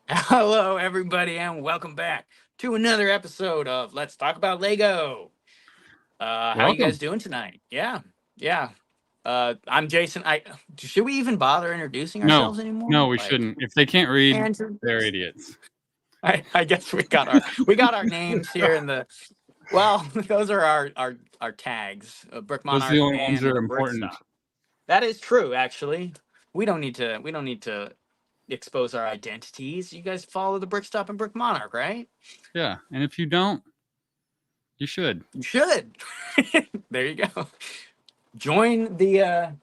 Hello, everybody, and welcome back to another episode of Let's Talk About Lego. How you guys Welcome. doing tonight? Yeah. I'm Jason. I should we even bother introducing No, ourselves anymore? no, we Like shouldn't. If they can't read, Andrew. they're idiots. I guess we got our names here in the well. Those are our tags: Brick Those are the Monarch only ones that and are Brick important. Stop. That is true, actually. We don't need to expose our identities. You guys follow the Brick Stop and Brick Monarch, right? Yeah, and if you don't, you should. You should. There you go. Join the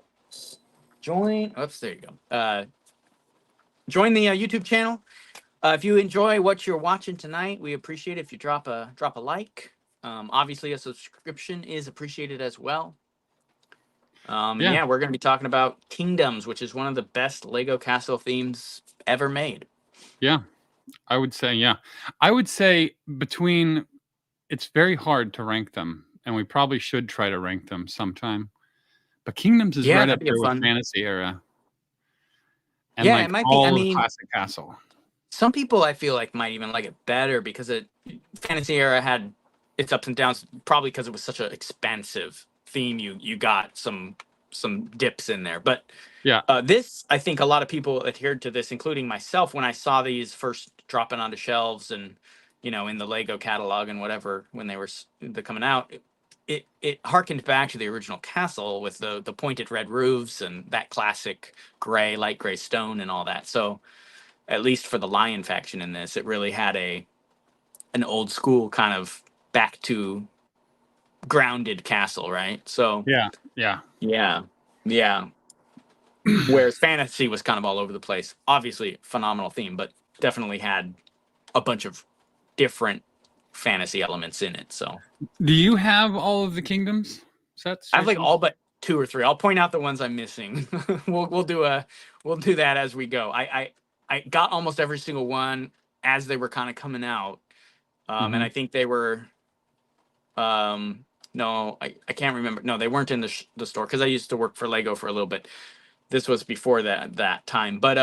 join. Oops, there you go. Join the YouTube channel. If you enjoy what you're watching tonight, we appreciate it if you drop a like. Obviously, a subscription is appreciated as well. And Yeah, yeah, we're going to be talking about Kingdoms, which is one of the best Lego castle themes ever made. yeah. I would say, yeah. I would say between, it's very hard to rank them, and we probably should try to rank them sometime. But Kingdoms is Yeah, right up that'd be a there with fun. Fantasy Era and Yeah, like it might be. I all of mean, Classic Castle. some people I feel like might even like it better because it Fantasy Era had its ups and downs, probably because it was such an expansive theme. You got some dips in there, but Yeah, this I think a lot of people adhered to this, including myself, when I saw these first dropping onto shelves and in the Lego catalog and whatever when they were coming out. It harkened back to the original castle with the pointed red roofs and that classic light gray stone and all that. So at least for the lion faction in this, it really had an old school kind of back to grounded castle, right? So yeah, yeah. yeah, yeah. Whereas fantasy was kind of all over the place. Obviously, phenomenal theme, but definitely had a bunch of different fantasy elements in it. So Do you have all of the Kingdoms sets, I have like Jason? all but two or three. I'll point out the ones I'm missing. We'll do that as we go. I got almost every single one as they were kind of coming out. And Mm-hmm. I think they were no, I can't remember. No, they weren't in the store because I used to work for Lego for a little bit. This was before that time. But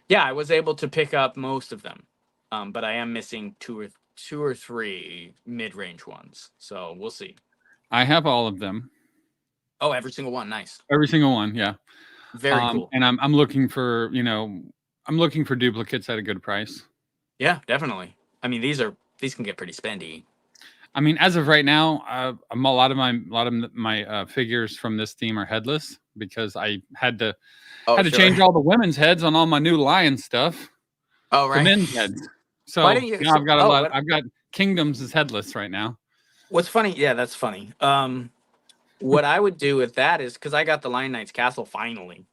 yeah, I was able to pick up most of them. But I am missing two or three mid-range ones. So we'll see. I have all of them. Oh, every single one. Nice. Every single one, yeah. Very cool. And I'm looking for, I'm looking for duplicates at a good price. Yeah, definitely. I mean, these can get pretty spendy. I mean, as of right now, a lot of my figures from this theme are headless because I had to Oh, had to sure. change all the women's heads on all my new lion stuff Oh, to right. men's heads. Why So didn't you? now I've So, got a oh, lot. what? I've got Kingdoms is headless right now. What's funny? Yeah, that's funny. What I would do with that is because I got the Lion Knight's castle finally.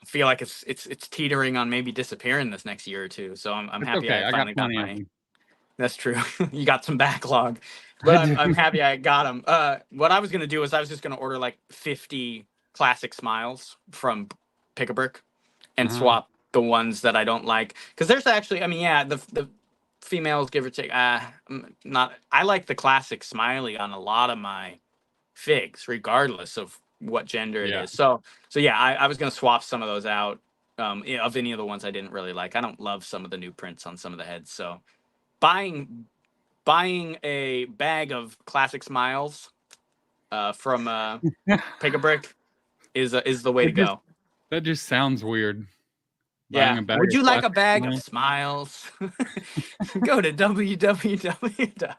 I feel like it's teetering on maybe disappearing this next year or two. So I'm It's happy okay. I I got finally got plenty of my. them. That's true. You got some backlog, but I I'm do. happy I got them. What I was gonna do is I was just gonna order like 50 classic smiles from Pick a Brick and Uh-huh. swap the ones that I don't like because there's actually. I mean, yeah, the females give or take. Not. I like the classic smiley on a lot of my figs, regardless of what gender it Yeah. is. So yeah, I was gonna swap some of those out of any of the ones I didn't really like. I don't love some of the new prints on some of the heads. So buying buying a bag of classic smiles from Pick a Brick is the way That to just go. that just sounds weird. Buying Yeah. a bag Would of you like a classic bag of smiles. smiles? Go to www.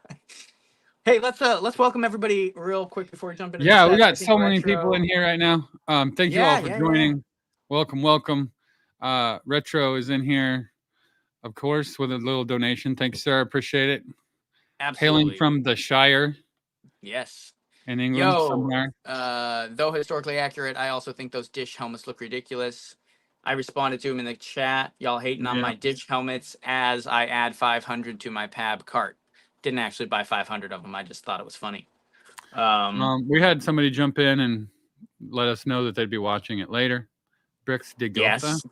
Hey, let's welcome everybody real quick before we jump into the Yeah, we sets. I got think so many people in Retro. here right now. Thank you all Yeah, for yeah, yeah. joining. Welcome, welcome. Retro is in here, of course, with a little donation. Thanks, sir. Appreciate it. Hailing Absolutely. from the Shire Yes. in England Yo, somewhere. though historically accurate, I also think those dish helmets look ridiculous. I responded to him in the chat. Y'all hating on Yeah. my dish helmets as I add 500 to my PAB cart. Didn't actually buy 500 of them. I just thought it was funny. Um, We had somebody jump in and let us know that they'd be watching it later. Brix de Gotha. yes.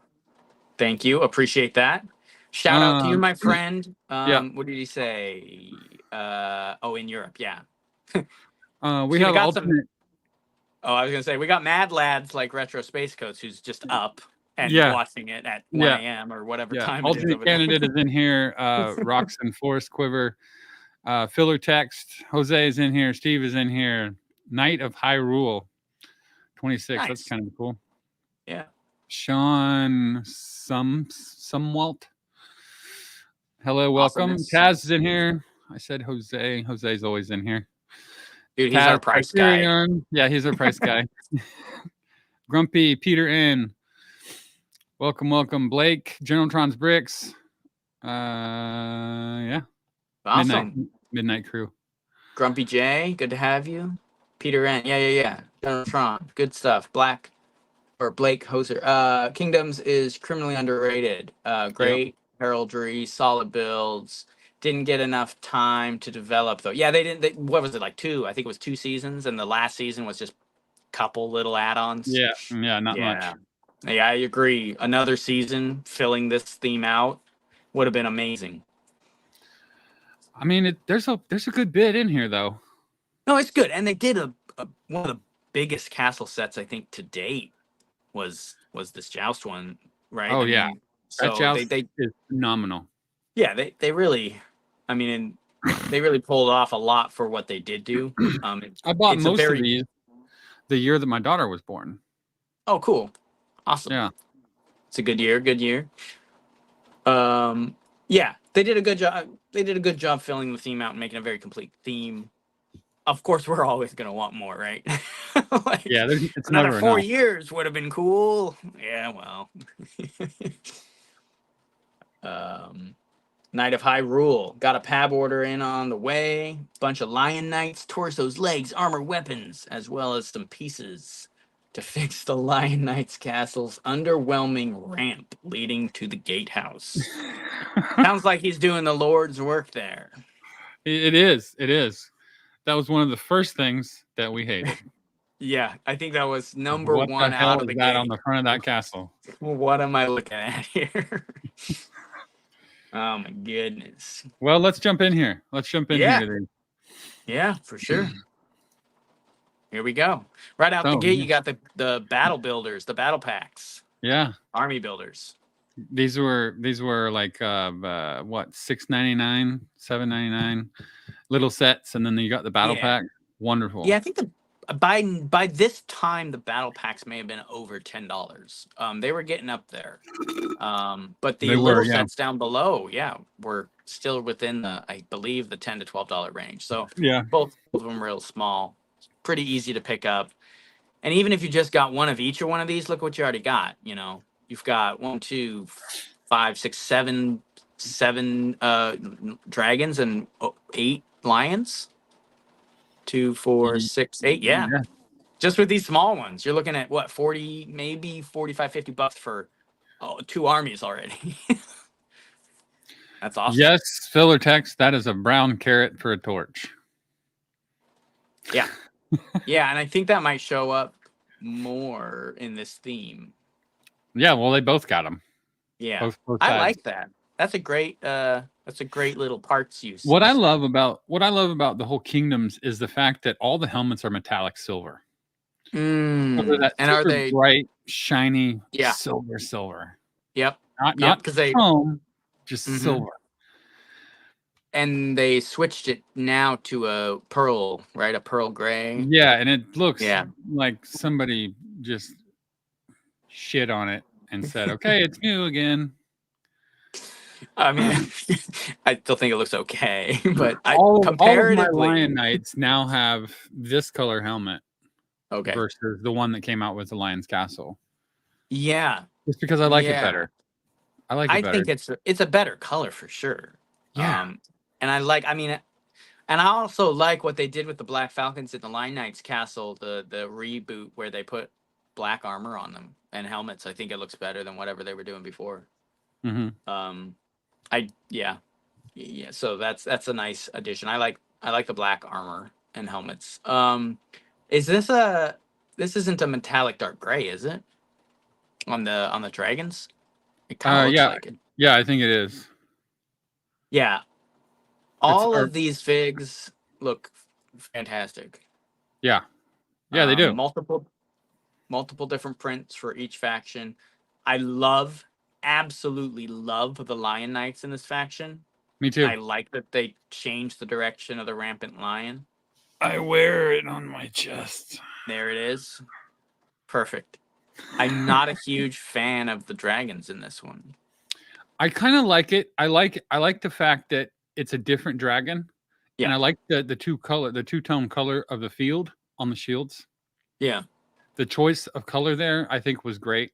Thank you. Appreciate that. Shout out to you, Um, my friend. yeah. What did he say? Oh, in Europe. Yeah. We See, we have got some. alternate. Oh, I was gonna say we got mad lads like Retro Space Coats, who's just up. and Yeah, watching it at 1 yeah, a.m. or whatever yeah. time it is Alternate over there. candidate is in here. Rocks and Forest Quiver. Filler text. Jose is in here. Steve is in here. Knight of High Rule. 26. That's Nice. kind of cool. Yeah. Sean Somewalt. Hello, welcome. Awesomeness. Taz is in here. I said Jose. Jose's always in here. Dude, he's our Taz price guy. Criterion. Yeah, he's our price guy. Grumpy Peter N. Welcome, welcome. Blake, Generaltron's Bricks. Yeah. Awesome. Midnight Crew. Grumpy J, good to have you. Peter N, yeah. Donald Trump, good stuff. Black or Blake Hoser. Kingdoms is criminally underrated. Great heraldry, solid builds. Didn't get enough time to develop though. Yeah, they didn't. What was it, like two? I think it was 2 seasons, and the last season was just a couple little add-ons. Yeah, not much. Yeah, I agree. Another season filling this theme out would have been amazing. I mean, there's a good bit in here though. No, it's good, and they did one of the biggest castle sets I think to date was this Joust one, right? Oh, I yeah. mean, That so Joust they is phenomenal. yeah, they really, I mean, they really pulled off a lot for what they did do. I bought it's most of these the year that my daughter was born. Oh, cool, awesome. Yeah, it's a good year. Yeah, they did a good job. They did a good job filling the theme out and making a very complete theme. Of course, we're always gonna want more, right? Like, yeah. It's another never 4 enough. years would have been cool. Yeah, well. Knight of High Rule. Got a Pab order in on the way. Bunch of Lion Knights, torsos, legs, armor, weapons, as well as some pieces to fix the Lion Knight's castle's underwhelming ramp leading to the gatehouse. Sounds like he's doing the Lord's work there. It is. That was one of the first things that we hated. Yeah, I think that was number What one the hell out of is the that gate. on the front of that castle? What am I looking at here? Oh my goodness. Well, let's jump in here. Yeah. Here. Yeah, for sure. Here we go. Right out the gate, you got the battle builders, the battle packs. Yeah. Army builders. These were like what, $6.99, $7.99 little sets, and then you got the battle pack. Wonderful. Yeah, I think by this time the battle packs may have been over $10. They were getting up there. But the little sets down below, were still within I believe the $10 to $12 range. So both of them real small. Pretty easy to pick up. And even if you just got one of each or one of these, look what you already got. You know, you've got 1, 2, 5, 6, 7 dragons and 8 lions. 2, 4, 6, 8. Yeah. Just with these small ones, you're looking at what, 40, maybe 45, $50 for 2 armies already. That's awesome. Yes, filler text. That is a brown carrot for a torch. Yeah. Yeah, and I think that might show up more in this theme. Yeah, well, they both got them. Yeah, both I like that. That's a great little parts use. What I love about the whole Kingdoms is the fact that all the helmets are metallic silver. And are they bright, shiny, silver? Yep. Not because they chrome, just silver. And they switched it now to a pearl, right? A pearl gray. Yeah, and it looks like somebody just shit on it and said, "Okay, it's new again." I mean, I still think it looks okay, but all of my Lion Knights now have this color helmet. Okay. Versus the one that came out with the Lion's Castle. Yeah. Just because I like it better. I think it's a better color for sure. Yeah. And I also like what they did with the Black Falcons at the Lion Knight's Castle, the reboot where they put black armor on them and helmets. I think it looks better than whatever they were doing before. Mm-hmm. So that's a nice addition. I like the black armor and helmets. Is this isn't a metallic dark gray, is it? On the dragons? It kind of looks like it. Yeah, I think it is. Yeah. All of these figs look fantastic. Yeah. Yeah, they do. Multiple different prints for each faction. I absolutely love the Lion Knights in this faction. Me too. I like that they changed the direction of the Rampant Lion. I wear it on my chest. There it is. Perfect. I'm not a huge fan of the dragons in this one. I kind of like it. I like the fact that it's a different dragon, and I Yeah. like the two tone color of the field on the shields. Yeah. The choice of color there, I think, was great.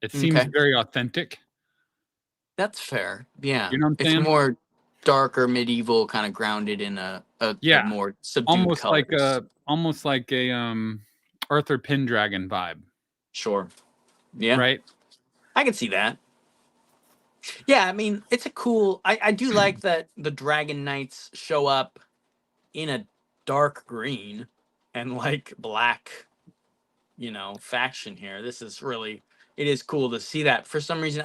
It seems Okay. very authentic. That's fair. Yeah. You know what I'm It's saying? more darker, medieval, kind of grounded in a Yeah, more subdued colors. almost like a Arthur Pendragon vibe, Sure. Yeah. right? I can see that. Yeah, I mean, it's a cool. I do like that the Dragon Knights show up in a dark green and like black, faction here. This is really, it is cool to see that. For some reason,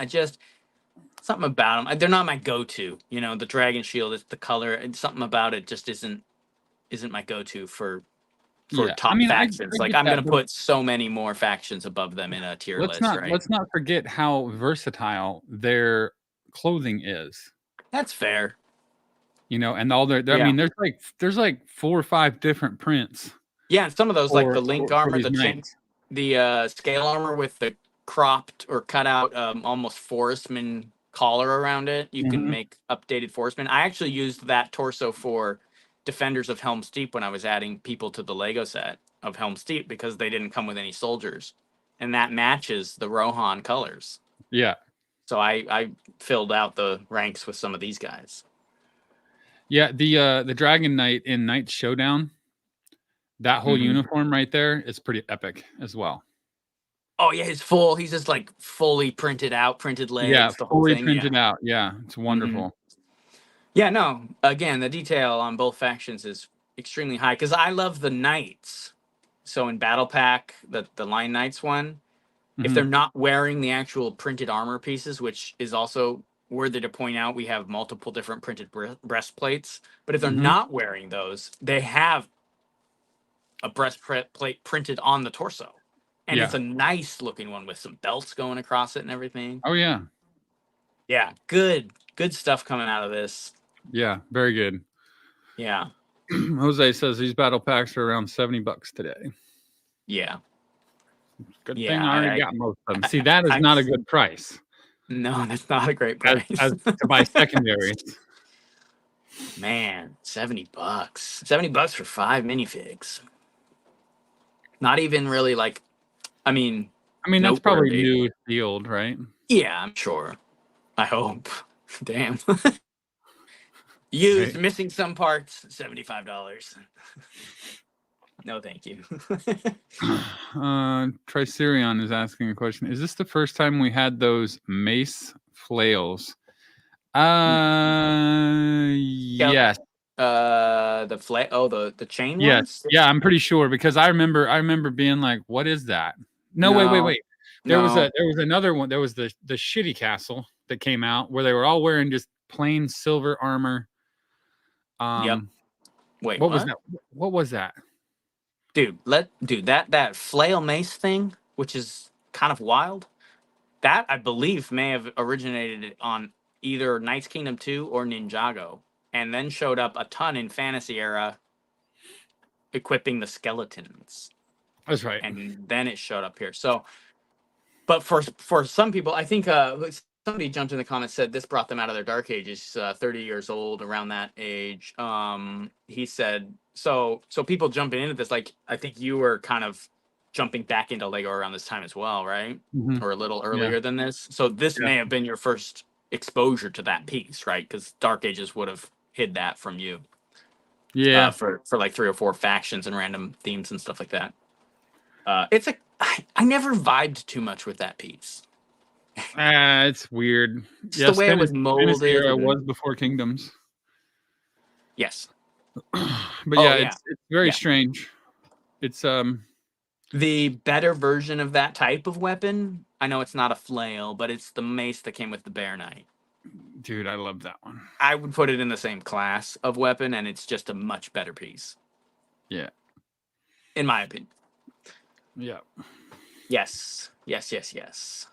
something about them. They're not my go-to. The Dragon Shield is the color, and something about it just isn't my go-to for Yeah, I top mean, factions. I Like get I'm that, gonna but put so many more factions above them in a tier list, right? let's not forget how versatile their clothing is. That's fair. And all I Yeah. mean, there's like 4 or 5 different prints Yeah, and some of those, like the link for armor, these knights. the scale armor with the cropped or cut out almost forestman collar around it. You can Mhm. make updated forestman. I actually used that torso for Defenders of Helm's Deep when I was adding people to the Lego set of Helm's Deep because they didn't come with any soldiers, and that matches the Rohan colors. Yeah. So I filled out the ranks with some of these guys. Yeah, the Dragon Knight in Knight Showdown, that whole Hmm. uniform right there is pretty epic as well. Oh yeah, he's just like fully printed out, printed Yeah, legs, the whole fully thing. Yeah. printed out. Yeah, it's Hmm. wonderful. Yeah, no. Again, the detail on both factions is extremely high because I love the knights. So in Battle Pack, the Lion Knights one, if they're Mhm. not wearing the actual printed armor pieces, which is also worthy to point out, we have multiple different printed breastplates. But if they're Mhm. not wearing those, they have a breastplate printed on the torso, and it's Yeah. a nice looking one with some belts going across it and everything. Oh, yeah. Yeah, good stuff coming out of this. Yeah, very good. Yeah, Jose says these battle packs are around $70 today. yeah, Good yeah. thing I already got most of them. See, that is I not a good price no, that's not a great as price. to buy secondaries. Man, $70. $70 for 5 minifigs. Not even really like, I mean, I mean, that's probably noteworthy. new sealed, right? Yeah, I'm sure. I hope. Damn. Used, Right. missing some parts, $75. No, thank you. Tricerion is asking a question. Is this the first time we had those mace flails? Yeah, Yes. the chain Yes. ones? Yeah, I'm pretty sure because I remember being like, what is that? No, No, wait. no. There was another one. There was the shitty castle that came out where they were all wearing just plain silver armor. Yep. Um, Wait, what was what? that? What was that? Dude, that flail mace thing, which is kind of wild. That I believe may have originated on either Knights Kingdom 2 or Ninjago, and then showed up a ton in Fantasy Era, equipping the skeletons, That's right. and then it showed up here. So, but for some people, I think somebody jumped in the comments, said this brought them out of their dark ages, 30 years old, around that age. He said so people jumping into this, like I think you were kind of jumping back into Lego around this time as well, right? Mhm. Or a little Yeah. earlier than this. So this Yeah. may have been your first exposure to that piece, right? Because dark ages would have hid that from you, Yeah. for like 3 or 4 factions and random themes and stuff like that. It's I never vibed too much with that piece. It's weird. Just the Yes, way it was Fantasy molded, Era and was before Kingdoms. yes. But Oh yeah, yeah, it's very yeah. strange. It's The better version of that type of weapon, I know it's not a flail, but it's the mace that came with the Bear Knight. dude, I love that one. I would put it in the same class of weapon, and it's just a much better piece, Yeah. in my opinion. Yeah. Yes, yes, yes, yes.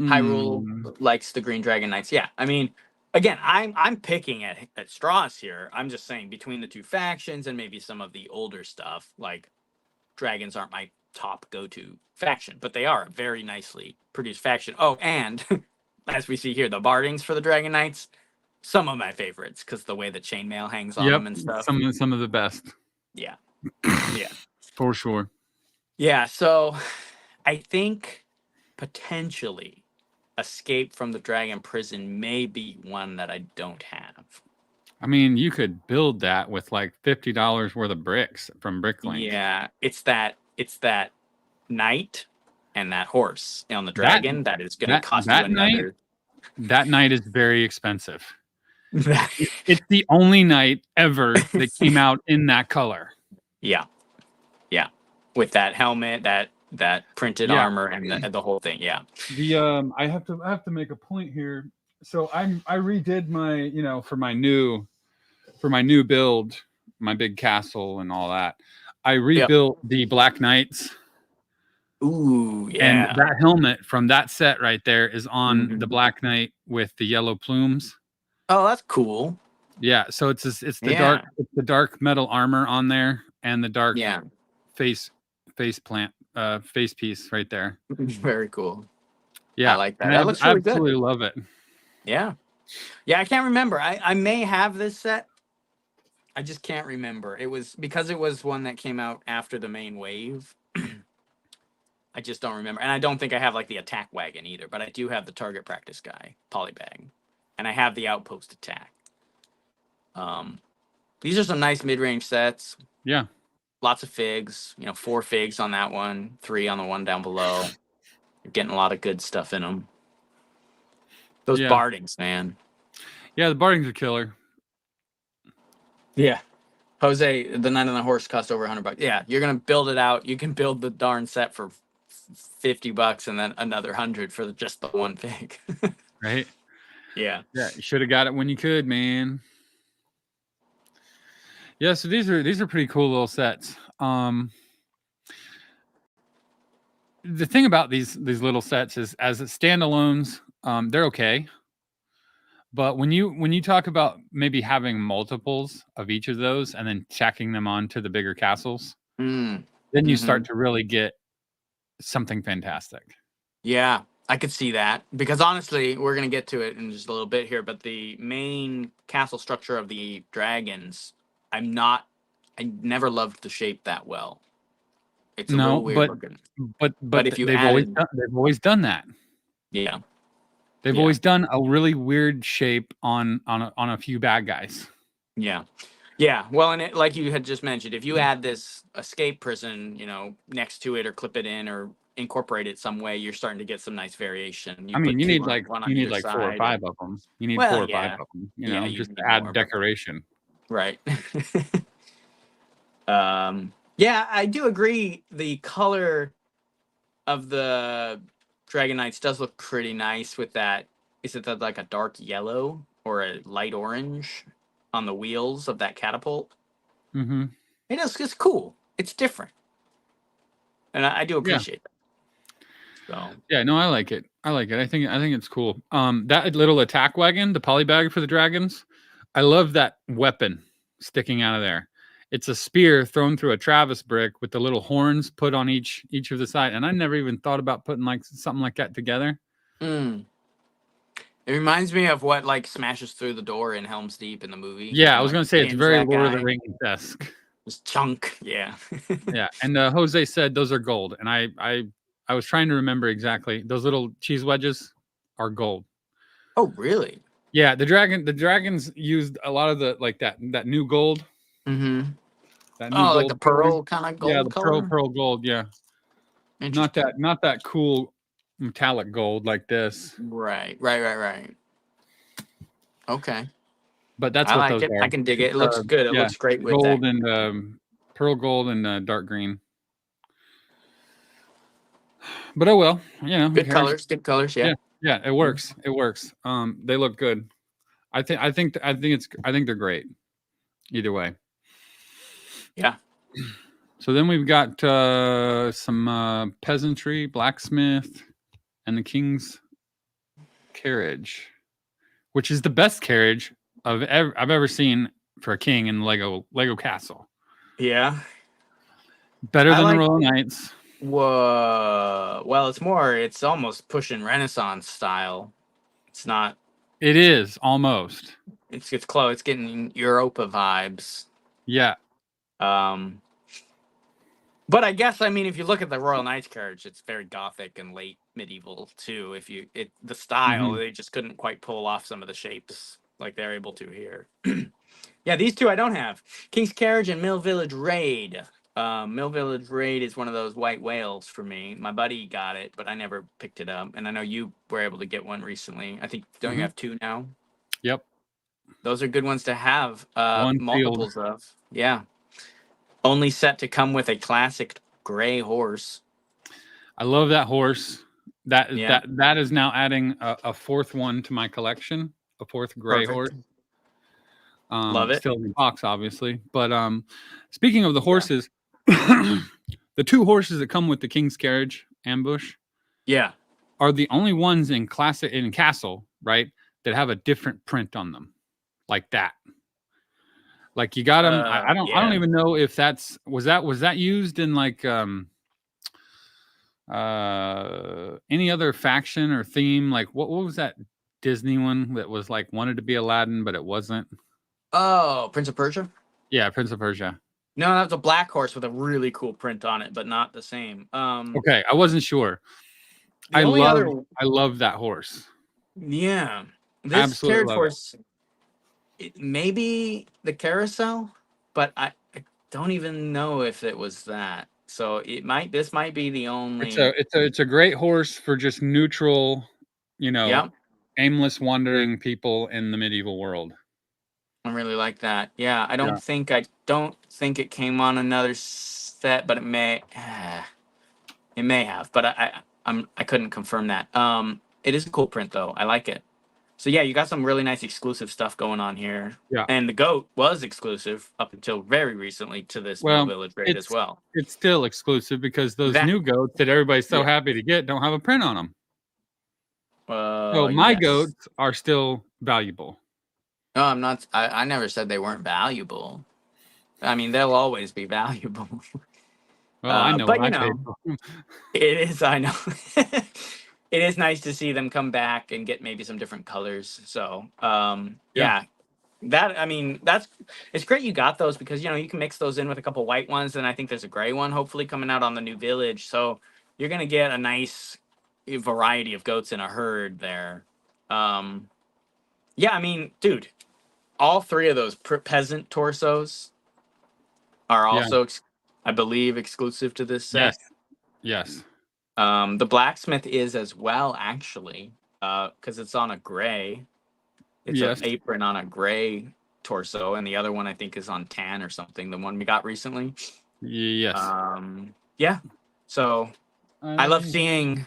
Hyrule Mm, likes the Green Dragon Knights. Yeah, I mean, again, I'm picking at straws here. I'm just saying between the two factions and maybe some of the older stuff, like dragons aren't my top go-to faction, but they are a very nicely produced faction. Oh, and as we see here, the bardings for the Dragon Knights, some of my favorites because the way the chainmail hangs on yep, them and stuff. some of the best Yeah, yeah, for sure. yeah. So I think potentially Escape from the Dragon Prison may be one that I don't have. I mean, you could build that with like $50 worth of bricks from Bricklink. Yeah, it's that knight and that horse on the That dragon that is going to that cost you that night another. that night is very expensive. It's the only night ever that came out in that color. Yeah, yeah, with that helmet, that printed Yeah. armor, and the whole thing. Yeah. The I have to make a point here. So I redid my, for my new build, my big castle and all that. I Yep. rebuilt the Black Knights, Ooh, and yeah. that helmet from that set right there is on the Mhm. Black Knight with the yellow plumes. Oh, that's cool. Yeah, so it's Yeah, the dark metal armor on there and the dark yeah. face face piece right there. Very cool. I Yeah, like that. and I That looks really good. absolutely love it. Yeah, yeah. I can't remember. I may have this set. I just can't remember. It was because it was one that came out after the main wave. I just don't remember. And I don't think I have like the attack wagon either, but I do have the target practice guy, polybag. And I have the outpost attack. Um these are some nice mid-range sets. Yeah, Lots of figs, 4 figs on that one, 3 on the one down below. You're getting a lot of good stuff in them. Those yeah, bardings, man. yeah. The Bardings are killer. Yeah. Jose, the Knight on the Horse cost over $100. Yeah, you're gonna build it out. You can build the darn set for $50 and then another 100 for just the one fig. Right? Yeah. Yeah, you should have got it when you could, man. Yeah, so these are pretty cool little sets. The thing about these little sets is, as standalones, they're okay. But when you talk about maybe having multiples of each of those and then checking them onto the bigger castles, Mm. then you Hmm. start to really get something fantastic. Yeah, I could see that because honestly, we're gonna get to it in just a little bit here. But the main castle structure of the dragons, I'm not. I never loved the shape that well. It's a No, little weird but looking. but But but if you they've always added, done that. yeah, They've yeah, always done a really weird shape on a few bad guys. yeah, yeah. Well, and it, like you had just mentioned, if you add this escape prison, next to it or clip it in or incorporate it some way, you're starting to get some nice variation. You I mean, put you two need on like one on you need either like four or side, or five of them. You need well, 4 or 5 yeah, of them, yeah, you just to need add more, but decoration. right. Yeah, I do agree. The color of the Dragon Knights does look pretty nice with that. Is it like a dark yellow or a light orange on the wheels of that catapult? Hmm. It is. It's cool. It's different, and I do Yeah, appreciate that. So, yeah. No, I like it. I like it. I think it's cool. That little attack wagon, the polybag for the dragons. I love that weapon sticking out of there. It's a spear thrown through a Travis brick with the little horns put on each of the side. And I never even thought about putting like something like that together. mm. It reminds me of what like smashes through the door in Helm's Deep in the movie, Yeah, I and was like gonna say it's pins very that Lord of the guy. Rings esque. Just chunk. Yeah. Yeah, and Jose said those are gold, and I was trying to remember exactly. Those little cheese wedges are gold. Oh, really? Yeah, the dragons used a lot of the like that new gold, Mm-hmm. that new Oh, like the gold color. pearl kind of Yeah, gold the pearl color. pearl gold. Yeah, Interesting. not that cool metallic gold like this, Right, right, right, right. Okay. but that's I what like those it. I are. can dig it. It's It looks good. It yeah, looks great with that. gold and pearl gold and dark green. But oh well, who Good cares? colors. Good colors. Yeah. Yeah, yeah, it Mhm. works. It works. They look good. I think they're great either way. Yeah. So then we've got some peasantry, blacksmith. and the king's carriage, which is the best carriage I've ever seen for a king in Lego Castle. Yeah. Better I than the like. Royal Knights. Whoa. Well, it's almost pushing Renaissance style. It's not. It is almost. It's close. It's getting Europa vibes. Yeah. Um, but I guess I mean, if you look at the Royal Knights carriage, it's very Gothic and late medieval too. The style, Mm-hmm. they just couldn't quite pull off some of the shapes like they're able to here. Yeah, these two I don't have. King's Carriage and Mill Village Raid. Mill Village Raid is one of those white whales for me. My buddy got it, but I never picked it up. And I know you were able to get one recently. I think don't you Mm-hmm. have two now? Yep. Those are good ones to have. One field. Multiples of. Yeah. Only set to come with a classic gray horse. I love that horse. Yeah. That is now adding a fourth one to my collection. A fourth gray horse. Perfect. Love it. Still in the box, obviously. But speaking of the Yeah. horses, the two horses that come with the King's Carriage ambush Yeah. are the only ones in Castle, right, that have a different print on them, like that. Like you got them. I don't Yeah. even know if was that used in like any other faction or theme. Like what was that Disney one that was like wanted to be Aladdin but it wasn't? Oh, Prince of Persia? Yeah, Prince of Persia. No, that was a black horse with a really cool print on it, but not the same. Okay, I wasn't sure. The only other, I love that horse. yeah, this Absolutely carriage love it. horse, maybe the carousel, but I don't even know if it was that. So this might be the only. It's a great horse for just neutral, Yeah, aimless wandering people in the medieval world. I really like that. Yeah, I Yeah. don't think it came on another set, but it may. It may have, but I couldn't confirm that. It is a cool print though. I like it. So yeah, you got some really nice exclusive stuff going on here. Yeah. And the goat was exclusive up until very recently to this Mill Well, Village raid as well. it's still exclusive because those That new goats that everybody's so yeah. happy to get don't have a print on them. So my Yes. goats are still valuable. No, I'm not. I never said they weren't valuable. I mean, they'll always be valuable. Well, I know But what I paid for them. it is. I know. It is nice to see them come back and get maybe some different colors. So, yeah, that I mean, it's great you got those because you can mix those in with a couple white ones, and I think there's a gray one hopefully coming out on the new village. So you're gonna get a nice variety of goats in a herd there. Yeah, I mean, dude, all three of those peasant torsos are also, I believe, exclusive to this set. Yes. The blacksmith is as well, actually, because it's on a gray. It's an apron on a gray torso, and the other one I think is on tan or something. The one we got recently. Yes. Yeah. So I love seeing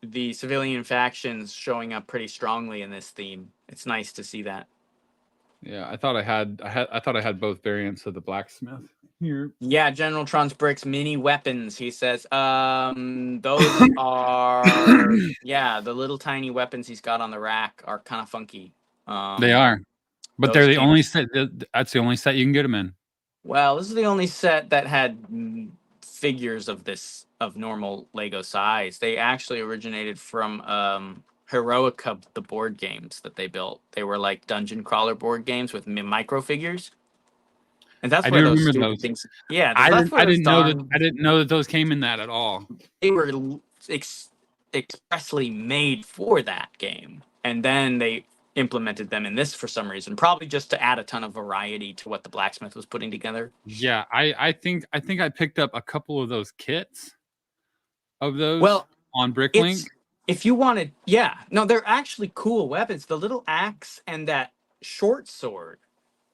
the civilian factions showing up pretty strongly in this theme. It's nice to see that. Yeah, I thought I had both variants of the blacksmith here. Yeah, General Tron's bricks mini weapons. He says, those are the little tiny weapons he's got on the rack are kind of funky. They are, but they're the only set. That's the only set you can get them in. Well, this is the only set that had figures of normal Lego size. They actually originated from Heroica, the board games that they built. They were like dungeon crawler board games with micro figures. And that's where those stupid things. Yeah, I didn't know that those came in that at all. They were expressly made for that game, and then they implemented them in this for some reason, probably just to add a ton of variety to what the blacksmith was putting together. Yeah, I think I picked up a couple of those kits of those on Bricklink. If you wanted, they're actually cool weapons. The little axe and that short sword.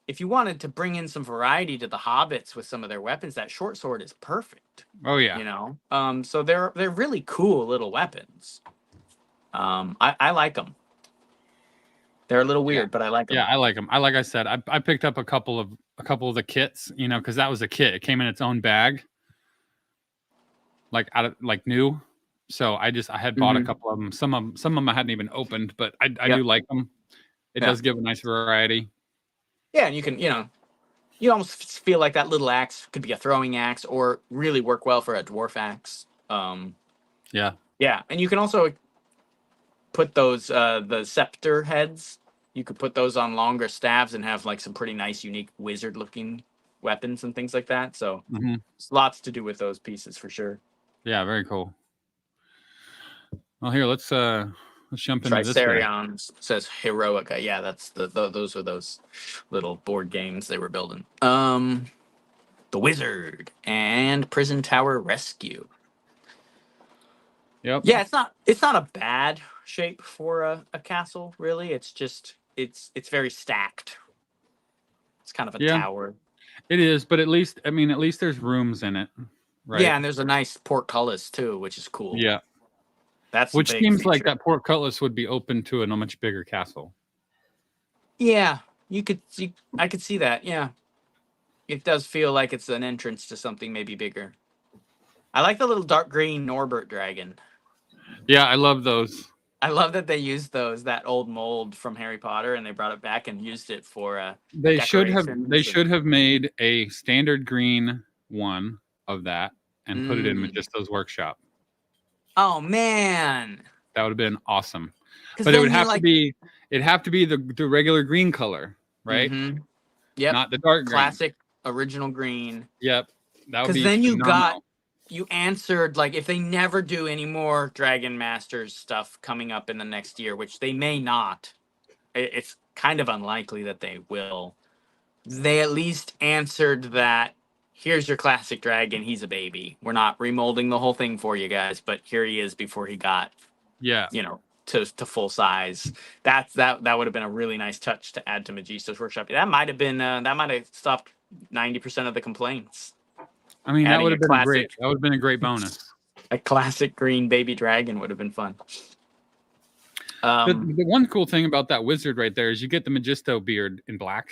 If you wanted to bring in some variety to the hobbits with some of their weapons, that short sword is perfect. Oh yeah. So they're really cool little weapons. I like them. They're a little weird, but I like them. Yeah, I like them. Like I said, I picked up a couple of the kits, because that was a kit. It came in its own bag. like out of like new. So I had bought a Hmm. couple of them. Some of them I hadn't even opened, but I do Yep. like them. It Yeah. does give a nice variety. Yeah, and you can, you almost feel like that little axe could be a throwing axe or really work well for a dwarf axe. Yeah. Yeah, and you can also put those the scepter heads. You could put those on longer staves and have like some pretty nice, unique wizard looking weapons and things like that. So Hmm. there's lots to do with those pieces for sure. Yeah, very cool. Well, here let's jump into this guy. Tricerion says Heroica. Yeah, that's those are those little board games they were building. The Wizard and Prison Tower Rescue. Yep. Yeah, it's not a bad shape for a castle, really. It's just it's very stacked. It's kind of a Yeah, tower. it is, but at least there's rooms in it, right? Yeah, and there's a nice portcullis too, which is cool. Yeah. That's a Which big seems like feature. that portcullis would be open to a much bigger castle. Yeah, I could see that. Yeah, it does feel like it's an entrance to something maybe bigger. I like the little dark green Norbert dragon. Yeah, I love those. I love that they used that old mold from Harry Potter, and they brought it back and used it for They decorations. should have made a standard green one of that and put it in Mm. Magisto's workshop. Oh man, That would have been awesome. because But it then would you have to like. be the regular green color, right? Mm-hmm. Yep. Not the dark green. Classic original green. Yep. That would Because be then phenomenal. you answered, like, if they never do any more Dragon Masters stuff coming up in the next year, which they may not, it's kind of unlikely that they will. They at least answered that here's your classic dragon. He's a baby. We're not remolding the whole thing for you guys, but here he is before he got, Yeah. to full size. That would have been a really nice touch to add to Magisto's workshop. That might have stopped 90% of the complaints. I mean, Adding a classic that would have been a great bonus. a classic green baby dragon would have been fun. The one cool thing about that wizard right there is you get the Magisto beard in black.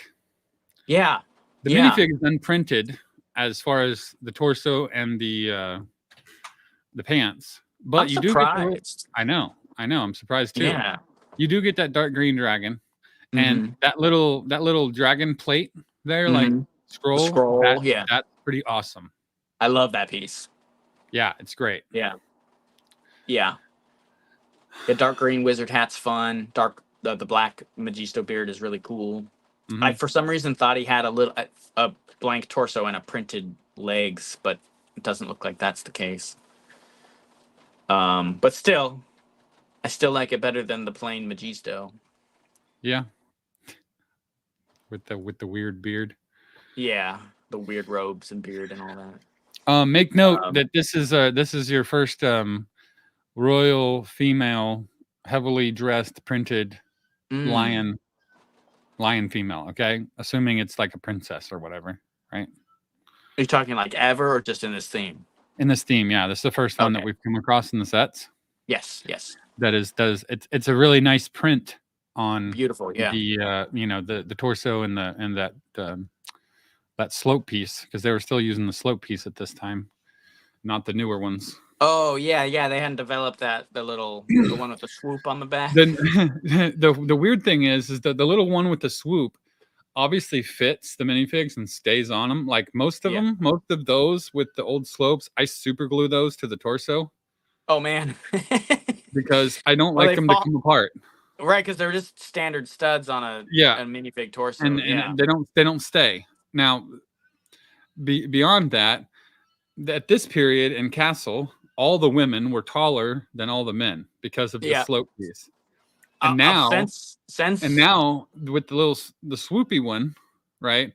Yeah, The yeah. minifig is unprinted as far as the torso and the pants, but I'm you do get surprised. I know, I'm surprised too. Yeah. You do get that dark green dragon, and Mhm. that little dragon plate there, like Mhm. scroll. The scroll, yeah. That's pretty awesome. I love that piece. Yeah, it's great. Yeah. Yeah. The dark green wizard hat's fun. The black Magisto beard is really cool. Mhm. I for some reason thought he had a blank torso and a printed legs, but it doesn't look like that's the case. But still, I still like it better than the plain Magisto. Yeah, with the weird beard. Yeah, the weird robes and beard and all that. Make note that this is your first royal female, heavily dressed, printed lion female. Okay, assuming it's like a princess or whatever, right? Are you talking like ever or just in this theme? In this theme, yeah, this is the first one that we've come across in the sets. Yes, yes. It's a really nice print on Beautiful, yeah. The torso and that slope piece, because they were still using the slope piece at this time, not the newer ones. Oh yeah, they hadn't developed the one with the swoop on the back. Then the weird thing is that the little one with the swoop obviously fits the minifigs and stays on them. Like most of them, most of those with the old slopes, I super glue those to the torso. Oh man, because I don't like them to come apart. Right, because they're just standard studs on a minifig torso, and they don't stay. Now, beyond that, at this period in Castle, all the women were taller than all the men because of the slope piece. And now, with the swoopy one, right?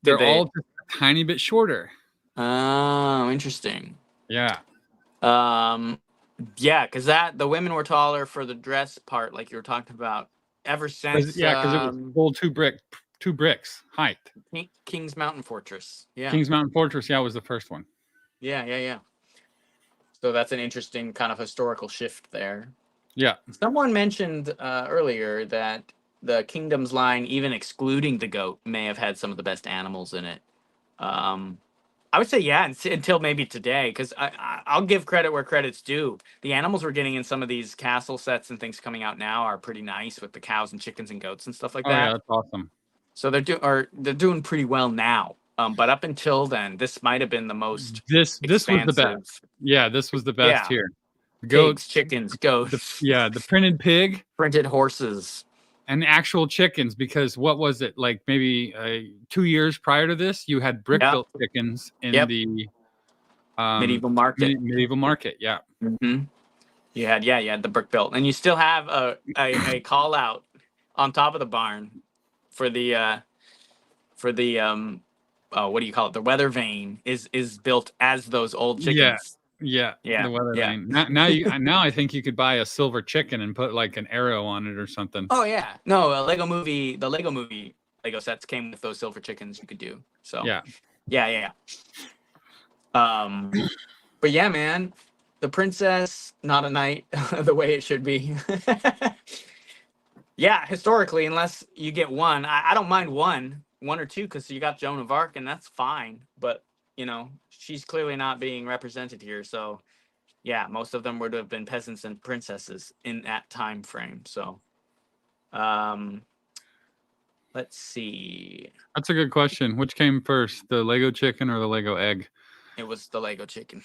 They're all just a tiny bit shorter. Oh, interesting. Yeah. Yeah, because the women were taller for the dress part, like you were talking about, ever since. Because it was full two bricks height. King's Mountain Fortress. Yeah. King's Mountain Fortress, was the first one. Yeah. So that's an interesting kind of historical shift there. Yeah. Someone mentioned earlier that the Kingdoms line, even excluding the goat, may have had some of the best animals in it. I would say yeah, until maybe today, because I'll give credit where credit's due. The animals we're getting in some of these castle sets and things coming out now are pretty nice with the cows and chickens and goats and stuff like Oh yeah, that. that's awesome. So they're doing pretty well now. But up until then, this might have been the most This was the best. expansive. Yeah, this was the best Yeah, here. The pigs, goats, chickens, goats, the printed pig printed horses. and actual chickens. Because what was it like? Maybe 2 years prior to this, you had brick Yep, built chickens in yep. the Medieval market. medieval market. Yeah, Hmm. You had the brick built, and you still have a call out on top of the barn for the what do you call it? The weather vane is built as those old yeah, chickens. yeah. Yeah, The weather yeah. vane. Now I think you could buy a silver chicken and put like an arrow on it or something. Oh yeah. No, the Lego movie Lego sets came with those silver chickens you could do. So Yeah. yeah. But yeah, man, the princess, not a knight, the way it should be. Yeah, historically, unless you get one, I don't mind one or two, because you got Joan of Arc, and that's fine. But she's clearly not being represented here. So yeah, most of them would have been peasants and princesses in that time frame. So, um, let's see. That's a good question. Which came first, the Lego chicken or the Lego egg? It was the Lego chicken.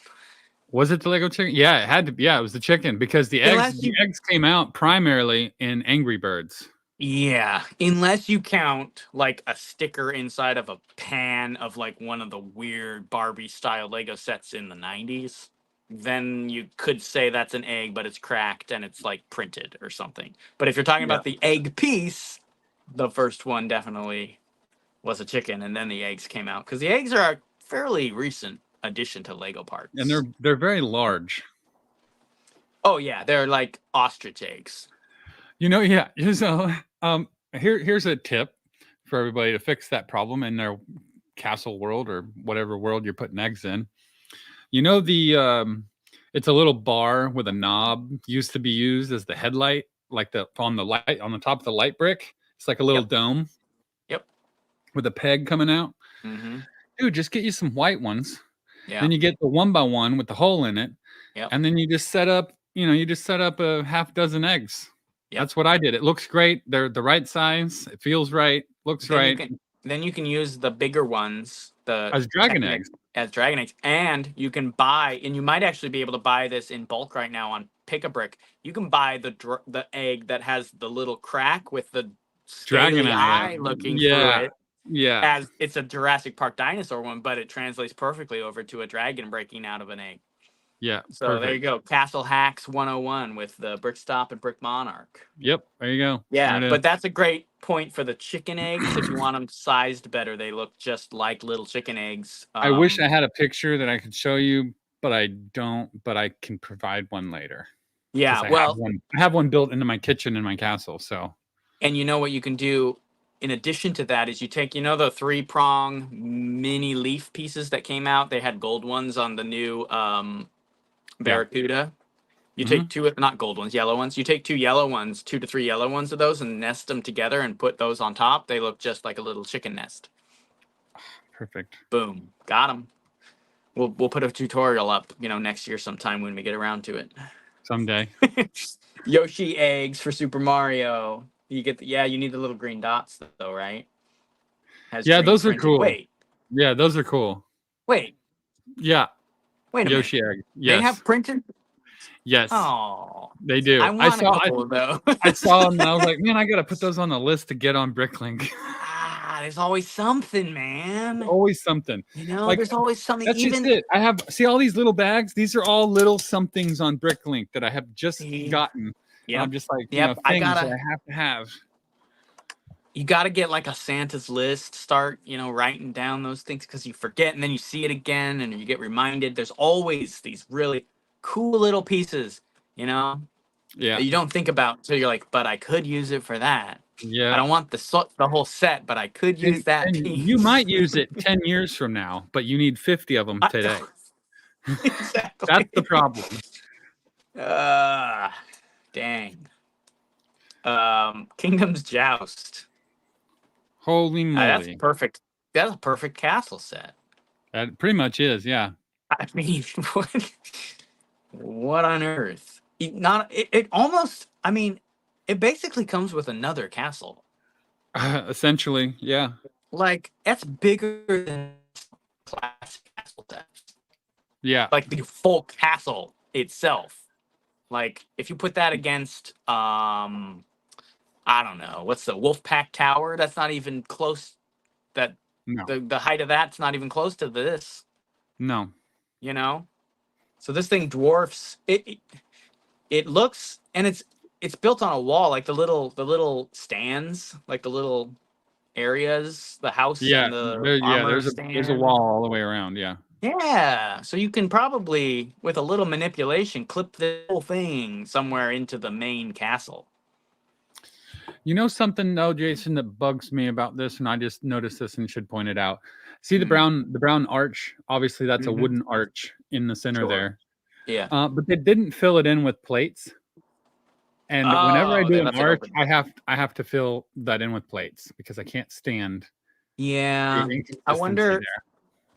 Was it the Lego chicken? Yeah, it had to be. Yeah, it was the chicken because Unless the you, eggs came out primarily in Angry Birds. yeah, unless you count like a sticker inside of a pan of like one of the weird Barbie style Lego sets in the 90s, then you could say that's an egg, but it's cracked and it's like printed or something. But if you're talking Yeah. about the egg piece, the first one definitely was a chicken, and then the eggs came out, because the eggs are a fairly recent addition to Lego And parts. they're very large. Oh yeah, they're like ostrich eggs. Yeah. So here's a tip for everybody to fix that problem in their castle world or whatever world you're putting eggs in. The it's a little bar with a knob used to be used as the headlight, like the on the top of the light brick. It's like a little Yep. dome Yep. with a peg coming out. Mm-hmm. Dude, just get you some white ones. Yeah. Then you get the 1x1 with the hole in it, Yep. and then you just set up a half dozen eggs. Yep. That's what I did. It looks great. They're the right size. It feels right. Looks Then you right. can then you can use the bigger ones, the As dragon Technic, eggs. as dragon eggs, and you can buy, and you might actually be able to buy this in bulk right now on Pick a Brick. You can buy the egg that has the little crack with the Dragon scaly eye. eye looking through Yeah. it, Yeah. as it's a Jurassic Park dinosaur one, but it translates perfectly over to a dragon breaking out of an egg. Yeah. So there you Perfect. go, Castle Hacks 101 with the Brick Stop and Brick Monarch. Yep. There you go. There Yeah, it is. but that's a great point for the chicken eggs. If you want them sized better, they look just like little chicken eggs. I wish I had a picture that I could show you, but I don't. But I can provide one later because Yeah, I have well, one. I have one built into my kitchen in my castle. So and you know what you can do in addition to that is you take, the 3-prong mini leaf pieces that came out. They had gold ones on the new yeah. Barracuda. You Mhm. take two, not gold ones, yellow ones. You take two yellow ones, 2 to 3 yellow ones of those, and nest them together and put those on top. They look just like a little chicken nest. Perfect. Boom, got them. We'll put a tutorial up, next year sometime when we get around to it. Someday. Yoshi eggs for Super Mario. You get you need the little green dots though, right? Has Yeah, green those are printed. cool. Yeah, those are cool. Wait Yeah. a minute. Yoshi egg. They have Yes. printed. Yes. Oh, They do. I want a couple of those. I saw them and I was like, man, I gotta put those on the list to get on Bricklink. There's always something, man. Always something. Like There's always something. that's just Even it. I have see all these little bags. These are all little somethings on Bricklink that I have just see, gotten. And I'm yep, just like, yep. things that I have to have. You gotta get like a Santa's list. Start, writing down those things, because you forget, and then you see it again, and you get reminded. There's always these really cool little pieces, Yeah. that you don't think about. So you're like, but I could use it for that. Yeah. I don't want the whole set, but I could use that piece. You might use it 10 years from now, but you need 50 of them today. Exactly. That's the problem. Dang. Kingdom's Joust. Holy moly. That's perfect. That's a perfect castle set. That pretty much is, yeah. I mean, what on earth? Not it almost. I mean, it basically comes with another castle. Essentially, yeah. Like that's bigger than classic castle decks. Yeah. Like the full castle itself. Like if you put that against I don't know, what's the Wolfpack Tower? That's not even close. That No. the height of that's not even close to this, No. you know? So this thing dwarfs it looks, and it's built on a wall, like the little stands, like the little areas, the house Yeah. and the Yeah, armor there's a stand. wall all the way around, yeah. Yeah, so you can probably, with a little manipulation, clip the whole thing somewhere into the main castle. You know something though, Jason, that bugs me about this, and I just noticed this and should point it out. See Mm. the brown arch? Obviously, that's a Hmm. wooden arch in the center Sure. there. Yeah. But they didn't fill it in with plates. And whenever I Oh, do they an left it arch, open. I have to fill that in with plates because I can't stand the Yeah. I inconsistency wonder. there.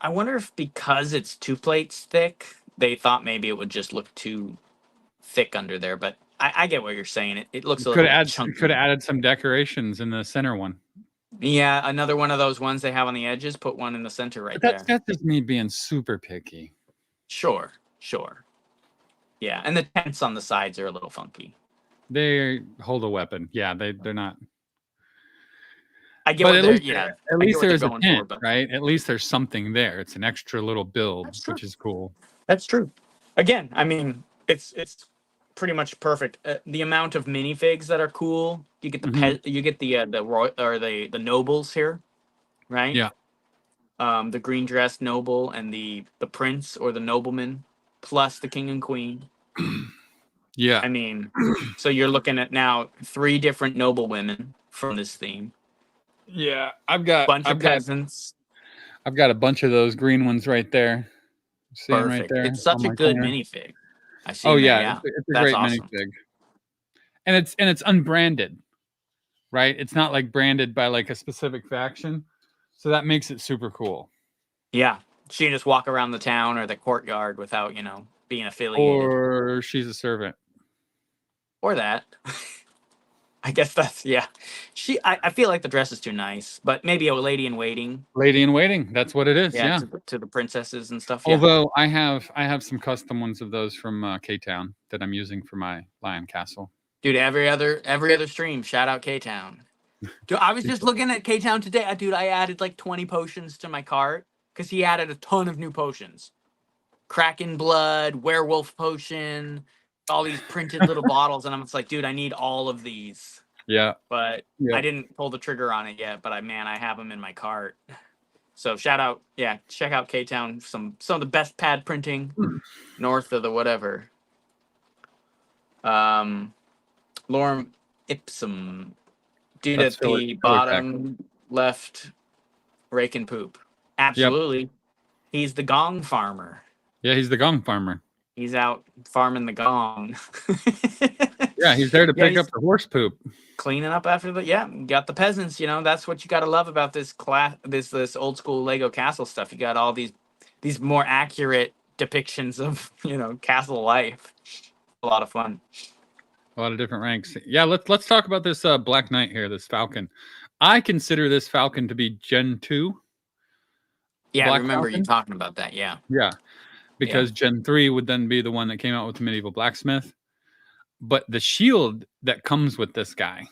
I wonder if because it's 2 plates thick, they thought maybe it would just look too thick under there. But I get what you're saying. It looks a little Could chunky. have added some decorations in the center one. Yeah, another one of those ones they have on the edges. Put one in the center right But there. that's just me being super picky. Sure, sure. Yeah, and the tents on the sides are a little funky. They hold a weapon. Yeah, they're not. I get But what they're. Yeah, at I get least what they're there's a going for. tent, But right? At least there's something there. It's an extra little build, that's true. which is cool. That's true. Again, I mean, it's pretty much perfect. The amount of minifigs that are cool. You get the Hmm. you get the roy or the nobles here, right? Yeah. The green dress noble and the prince or the nobleman, plus the king and queen. Yeah. I mean, so you're looking at now 3 different noble women from this theme. Yeah. Bunch of peasants. I've got a bunch of those green ones right there. See them right Perfect. there It's on such a my good corner. minifig. I see Oh him there. yeah, Yeah, it's a that's great awesome. minifig. And it's unbranded, right? It's not like branded by like a specific faction. So that makes it super cool. Yeah, she can just walk around the town or the courtyard without being affiliated Or she's a servant. or that. I guess that's yeah. I feel like the dress is too nice, but maybe a lady in waiting. Lady in waiting. That's what it is. Yeah, Yeah. to the princesses and stuff. Yeah, Although I have some custom ones of those from K Town that I'm using for my Lion Castle. dude. Every other stream. Shout out K Town. Dude, I was just looking at K Town today. Dude, I added like 20 potions to my cart because he added a ton of new potions. Kraken blood, werewolf potion, all these printed little bottles, and I'm just like, dude, I need all of these. Yeah. But Yeah. I didn't pull the trigger on it yet. But I have them in my cart. So shout out, yeah, check out K Town. Some of the best pad printing north of the whatever. Lorem ipsum, dude That's at the filler tech. bottom left, rake and poop. Yep. Absolutely, he's the gong farmer. Yeah, he's the gong farmer. He's out farming the gong. Yeah, he's there to Yeah, pick he's up the horse poop. cleaning up after the got the peasants. That's what you got to love about this this old school Lego castle stuff. You got all these more accurate depictions of castle life. A lot of fun. A lot of different ranks. Yeah, let's talk about this Black Knight here, this Falcon. I consider this Falcon to be Gen 2. Yeah, I Black remember you Falcon. talking about that. Yeah. Yeah, because Gen 3 would then be the one that came out with the medieval blacksmith. But the shield that comes with this guy.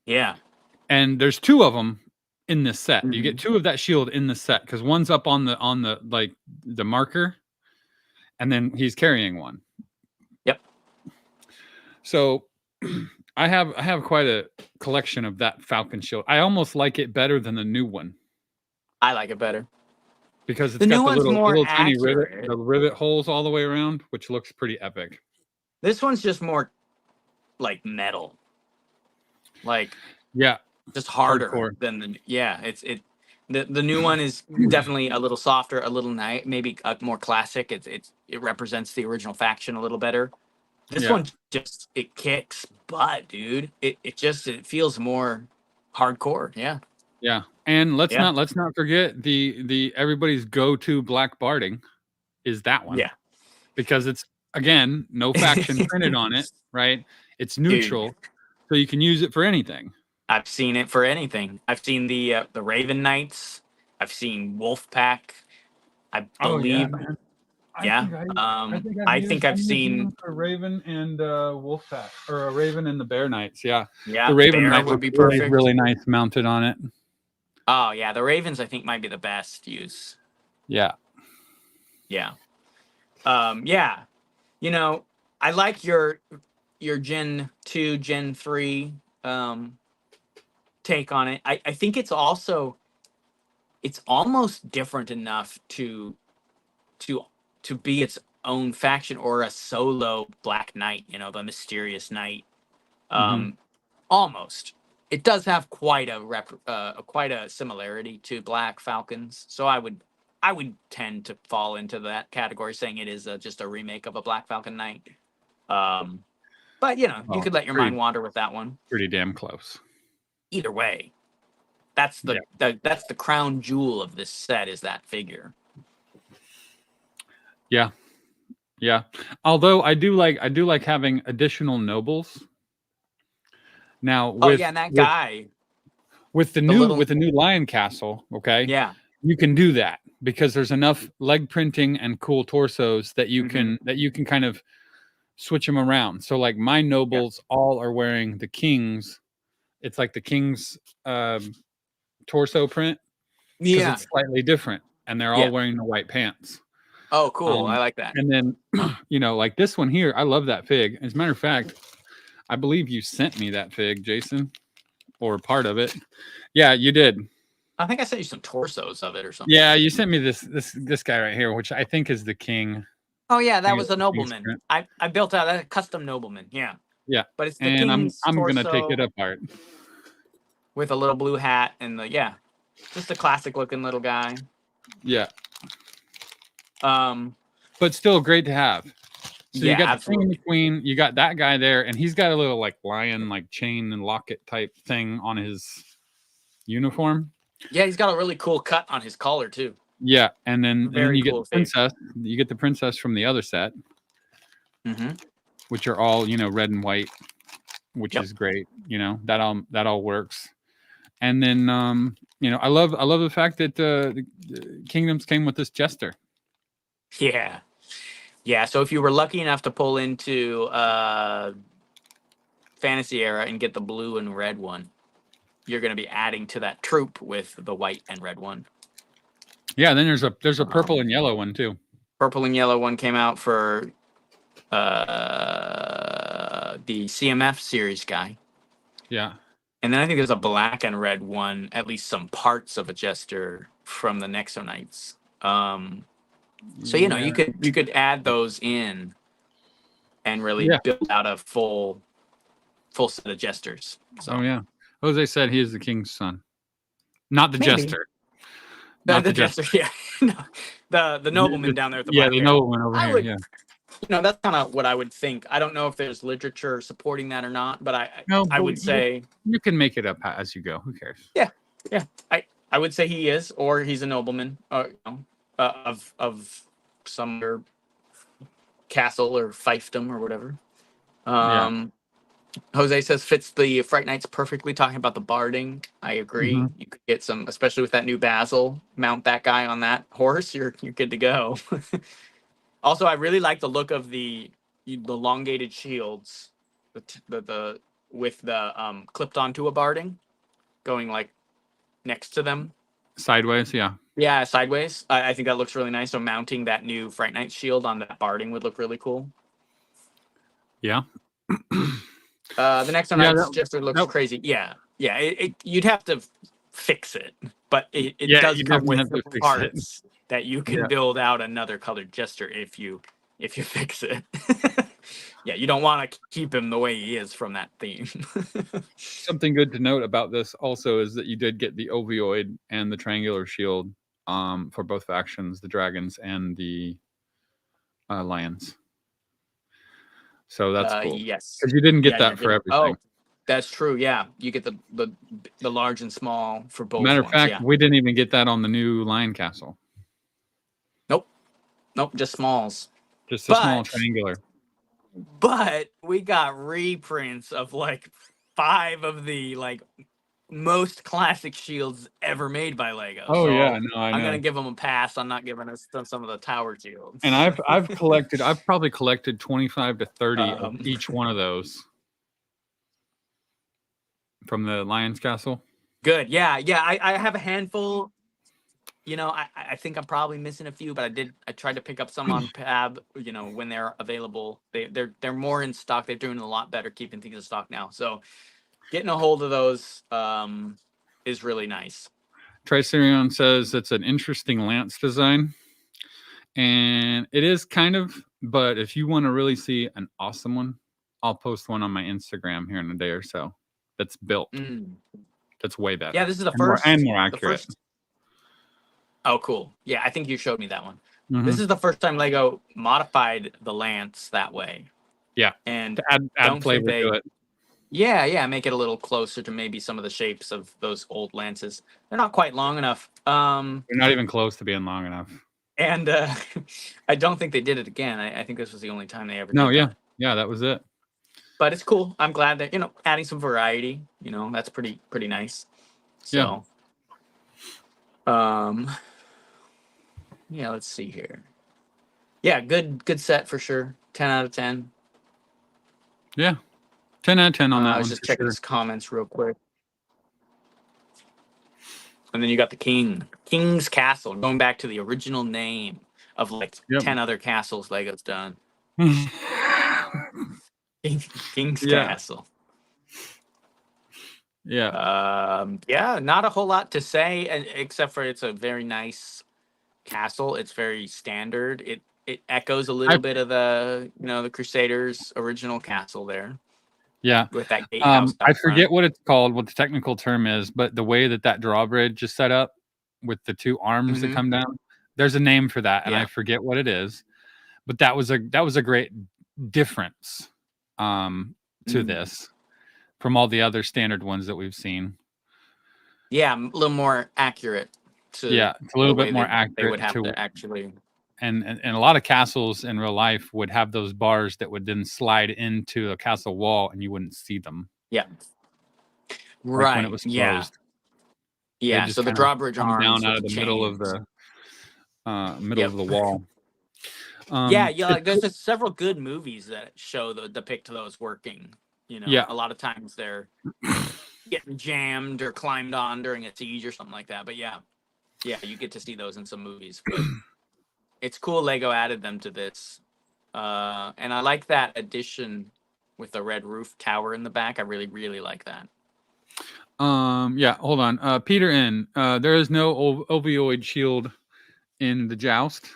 Yeah. And there's 2 of them in this set. You get Mhm. 2 of that shield in the set because one's up on the like the marker, and then he's carrying one. Yep. So I have quite a collection of that Falcon shield. I almost like it better than the new one I like it better because it's the new got the one's more little tiny accurate. rivet holes all the way around, which looks pretty epic. This one's just more like metal, like Yeah, just harder hardcore. than the new one is definitely a little softer, a little maybe more classic. It represents the original faction a little better. This one just it kicks butt, dude. It feels more hardcore. Yeah. Yeah, and Yeah. let's not forget the everybody's go-to black barding is that one, Yeah. because it's, again, no faction printed on it, right? It's Dude, neutral, so you can use it for anything. I've seen it for anything. I've seen the Raven Knights. I've seen Wolf Pack. I Oh yeah, believe. man. Yeah. I think I think I've I've used seen. them for Raven and Wolfpack, or a Raven and the Bear Knights. Yeah, the Yeah, Raven Bear Knight would looks be really perfect. really nice mounted on it. Oh yeah, the Ravens I think might be the best use. Yeah. Yeah. Yeah. You know, I like your Gen 2, Gen 3 um take on it. I think it's almost different enough to to be its own faction or a solo Black Knight, the mysterious knight. Hmm. Um almost. It does have quite a similarity to Black Falcons, so I would tend to fall into that category, saying it is just a remake of a Black Falcon Knight. Um, but you Well, could let your mind wander with that one. pretty damn close. Either way, that's Yeah. that's the crown jewel of this set is that figure. Yeah. Yeah. Although I do like having additional nobles. Now Oh yeah, and that guy, the with little the new Lion Castle, okay, yeah, you can do that because there's enough leg printing and cool torsos that hmm you can kind of switch them around. So like my yeah, nobles all are wearing the king's. It's like the king's torso print because yeah, it's slightly different, and they're all yeah. wearing the white pants. Oh, cool. I Um, like that. and then like this one here, I love that fig. As a matter of fact, I believe you sent me that fig, Jason, or part of it. Yeah, you did. I think I sent you some torsos of it or something. Yeah, you sent me this guy right here, which I think is the king. Oh yeah, I that think was it's a the king's nobleman. print. I built out a custom nobleman. Yeah, Yeah, but it's the and king's I'm gonna take it torso apart. with a little blue hat and just a classic looking little guy. Yeah, Um, but still great to have. So you yeah, got the king and the absolutely. queen. You got that guy there, and he's got a little like lion, like chain and locket type thing on his uniform. Yeah, he's got a really cool cut on his collar too. Yeah, and then Very you get cool the fig. princess. You get the princess from the other set, Mm-hmm. which are all red and white, which Yep. is great. That all works. And then I love the fact that the kingdoms came with this jester. Yeah. Yeah. So if you were lucky enough to pull into Fantasy Era and get the blue and red one, you're going to be adding to that troop with the white and red one. Yeah, then there's a purple Um, and yellow one too. Purple and yellow one came out for the CMF series guy. Yeah, And then I think there's a black and red one, at least some parts of a jester from the Nexonites. So yeah, you could add those in and really yeah. build out a full set of jesters. Oh So yeah. Jose said he is the king's son, not the maybe jester, the, not the the jester. jester, yeah, no, the nobleman down there with the Yeah, black the hair. noble one over I here. would, Yeah. that's kind of what I would think. I don't know if there's literature supporting that or not, but I No, I but would say you can make it up as you go. Who cares? yeah, yeah. I would say he is, or he's a nobleman, of some other castle or fiefdom or whatever. Yeah. Um, Jose says fits the Fright Nights perfectly. Talking about the barding, I agree. Hmm. You could get some, especially with that new Basil. Mount that guy on that horse, you're good to go. Also, I really like the look of the elongated shields, the with the clipped onto a barding, going like next to them. Sideways. Yeah. Yeah, sideways. I think that looks really nice. So mounting that new Fright Night shield on that barding would look really cool. Yeah. The next one Yeah. I suggested looks That, crazy. Yeah, yeah. You'd have to fix it, but it yeah. does You come definitely with have the to fix it. parts that you can Yeah. build out another colored jester if you fix it. Yeah, you don't want to keep him the way he is from that theme. Something good to note about this also is that you did get the ovoid and the triangular shield for both factions, the dragons and the lions. So that's cool Yes. because you didn't get Yeah, you that for did. everything. Oh, That's true. Yeah, you get the large and small for both Matter of ones. fact, Yeah. we didn't even get that on the new Lion Castle. Nope. Nope. Just smalls. Just a small But triangular. we got reprints of like 5 of the like most classic shields ever made by Lego. Oh yeah, So no, I I'm know. gonna give them a pass on not giving us some of the tower And shields. I've probably collected 25 to 30 of um, each one of those from the Lion's Castle. Good. Yeah. Yeah. I have a handful. You know, I think I'm probably missing a few, but I tried to pick up some on Pab. You know, when they're available, they're more in stock. They're doing a lot better keeping things in stock now. So getting a hold of those is really nice. Tricerion says it's an interesting lance design, and it is kind of. But if you want to really see an awesome one, I'll post one on my Instagram here in a day or so. That's built. Mm. That's way better. Yeah, this is the and first. more The accurate. first. Oh, cool. Yeah, I think you showed me that one. Mm-hmm. This is the first time Lego modified the lance that way. Yeah, and to add flavor to it. Yeah, make it a little closer to maybe some of the shapes of those old lances. They're not quite long enough. They're not even close to being long enough. And I don't think they did it again. I think this was the only time they ever No, did yeah. that. Yeah, that was it. But it's cool. I'm glad that, adding some variety, that's pretty nice. So, yeah, let's see here. Yeah, good set for sure. 10 out of 10. Yeah. 10 out of 10 on that one. I was just checking his comments real quick. And then you got the King's Castle, going back to the original name of like 10 other castles Lego's done. King's Castle. Yeah. Yeah, not a whole lot to say except for it's a very nice castle. It's very standard. It echoes a little bit of the the Crusaders original castle there. Yeah. With that gatehouse. I forget what it's called, what the technical term is, but the way that drawbridge is set up with the 2 arms that come down, there's a name for that, and I forget what it is. But that was a great difference to this from all the other standard ones that we've seen. Yeah, a little more accurate. It's a little bit more accurate. They would have to actually. And a lot of castles in real life would have those bars that would then slide into a castle wall, and you wouldn't see them. Yeah. Like when it was closed. Yeah. So the drawbridge arms down out of the middle of the wall. There's just several good movies that depict those working. A lot of times they're getting jammed or climbed on during a siege or something like that. But yeah, you get to see those in some movies. But it's cool Lego added them to this, and I like that addition with the red roof tower in the back. I really, really like that. Yeah, hold on. Peter N. There is no ovoid shield in the joust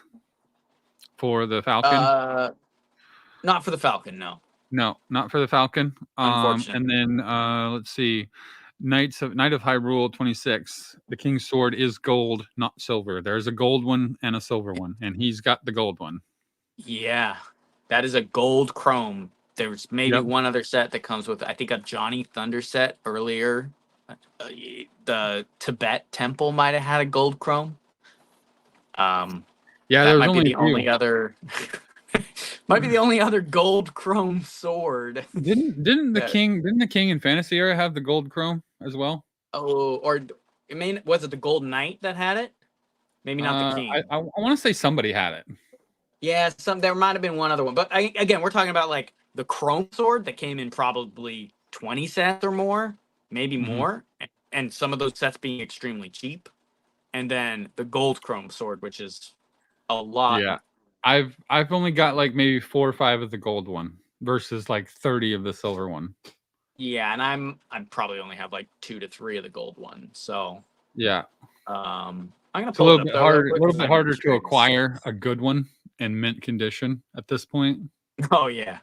for the Falcon. Not for the Falcon, no. No, not for the Falcon. Unfortunately. And then let's see. Knight of Hyrule 26. The King's Sword is gold, not silver. There's a gold one and a silver one, and he's got the gold one. Yeah, that is a gold chrome. There's maybe one other set that comes with, I think, a Johnny Thunder set earlier. The Tibet Temple might have had a gold chrome. Yeah, that might be the only other. Might be the only other gold chrome sword. Didn't the king in Fantasy Era have the gold chrome as well? Oh, or was it the Gold Knight that had it? Maybe not the king. I want to say somebody had it. Yeah, there might have been one other one, but again, we're talking about like the chrome sword that came in probably 20 sets or more, maybe more, and some of those sets being extremely cheap, and then the gold chrome sword, which is a lot. Yeah. I've only got like maybe 4 or 5 of the gold one versus like 30 of the silver one. Yeah, and I'm probably only have like 2 to 3 of the gold one. So yeah, I'm gonna pull it up. A little bit harder to acquire a good one in mint condition at this point. Oh yeah,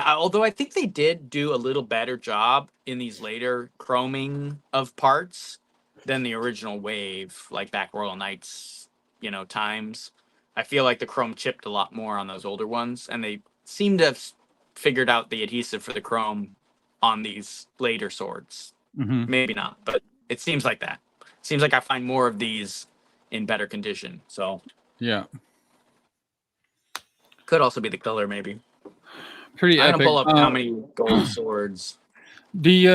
although I think they did do a little better job in these later chroming of parts than the original wave, like back Royal Knights, times. I feel like the chrome chipped a lot more on those older ones, and they seem to have figured out the adhesive for the chrome on these later swords. Mm-hmm. Maybe not, but it seems like that. Seems like I find more of these in better condition. So Yeah, could also be the color, maybe. pretty I'm gonna epic. pull up how many gold swords. The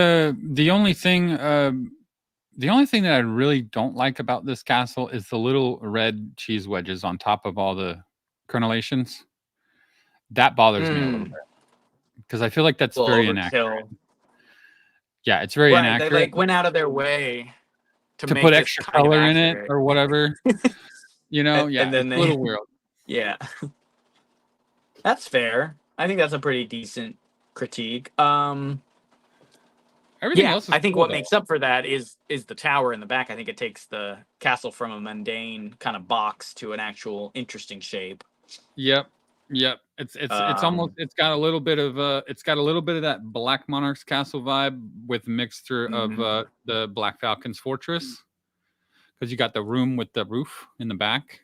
only thing that I really don't like about this castle is the little red cheese wedges on top of all the crenellations. That bothers me a little bit because I feel like that's Well, very inaccurate. overkill. Yeah, it's very Right. They inaccurate like went out of their way to to make put this extra kind of color in it accurate. or whatever. Yeah, And then it's a they, little weird. yeah, that's fair. I think that's a pretty decent critique. Everything Yeah, else is I think cool what though. makes up for that is the tower in the back. I think it takes the castle from a mundane kind of box to an actual interesting shape. Yep. Yep. It's almost Um, it's got a little bit of that Black Monarch's castle vibe with mixture of mhm. the Black Falcon's fortress because you got the room with the roof in the back,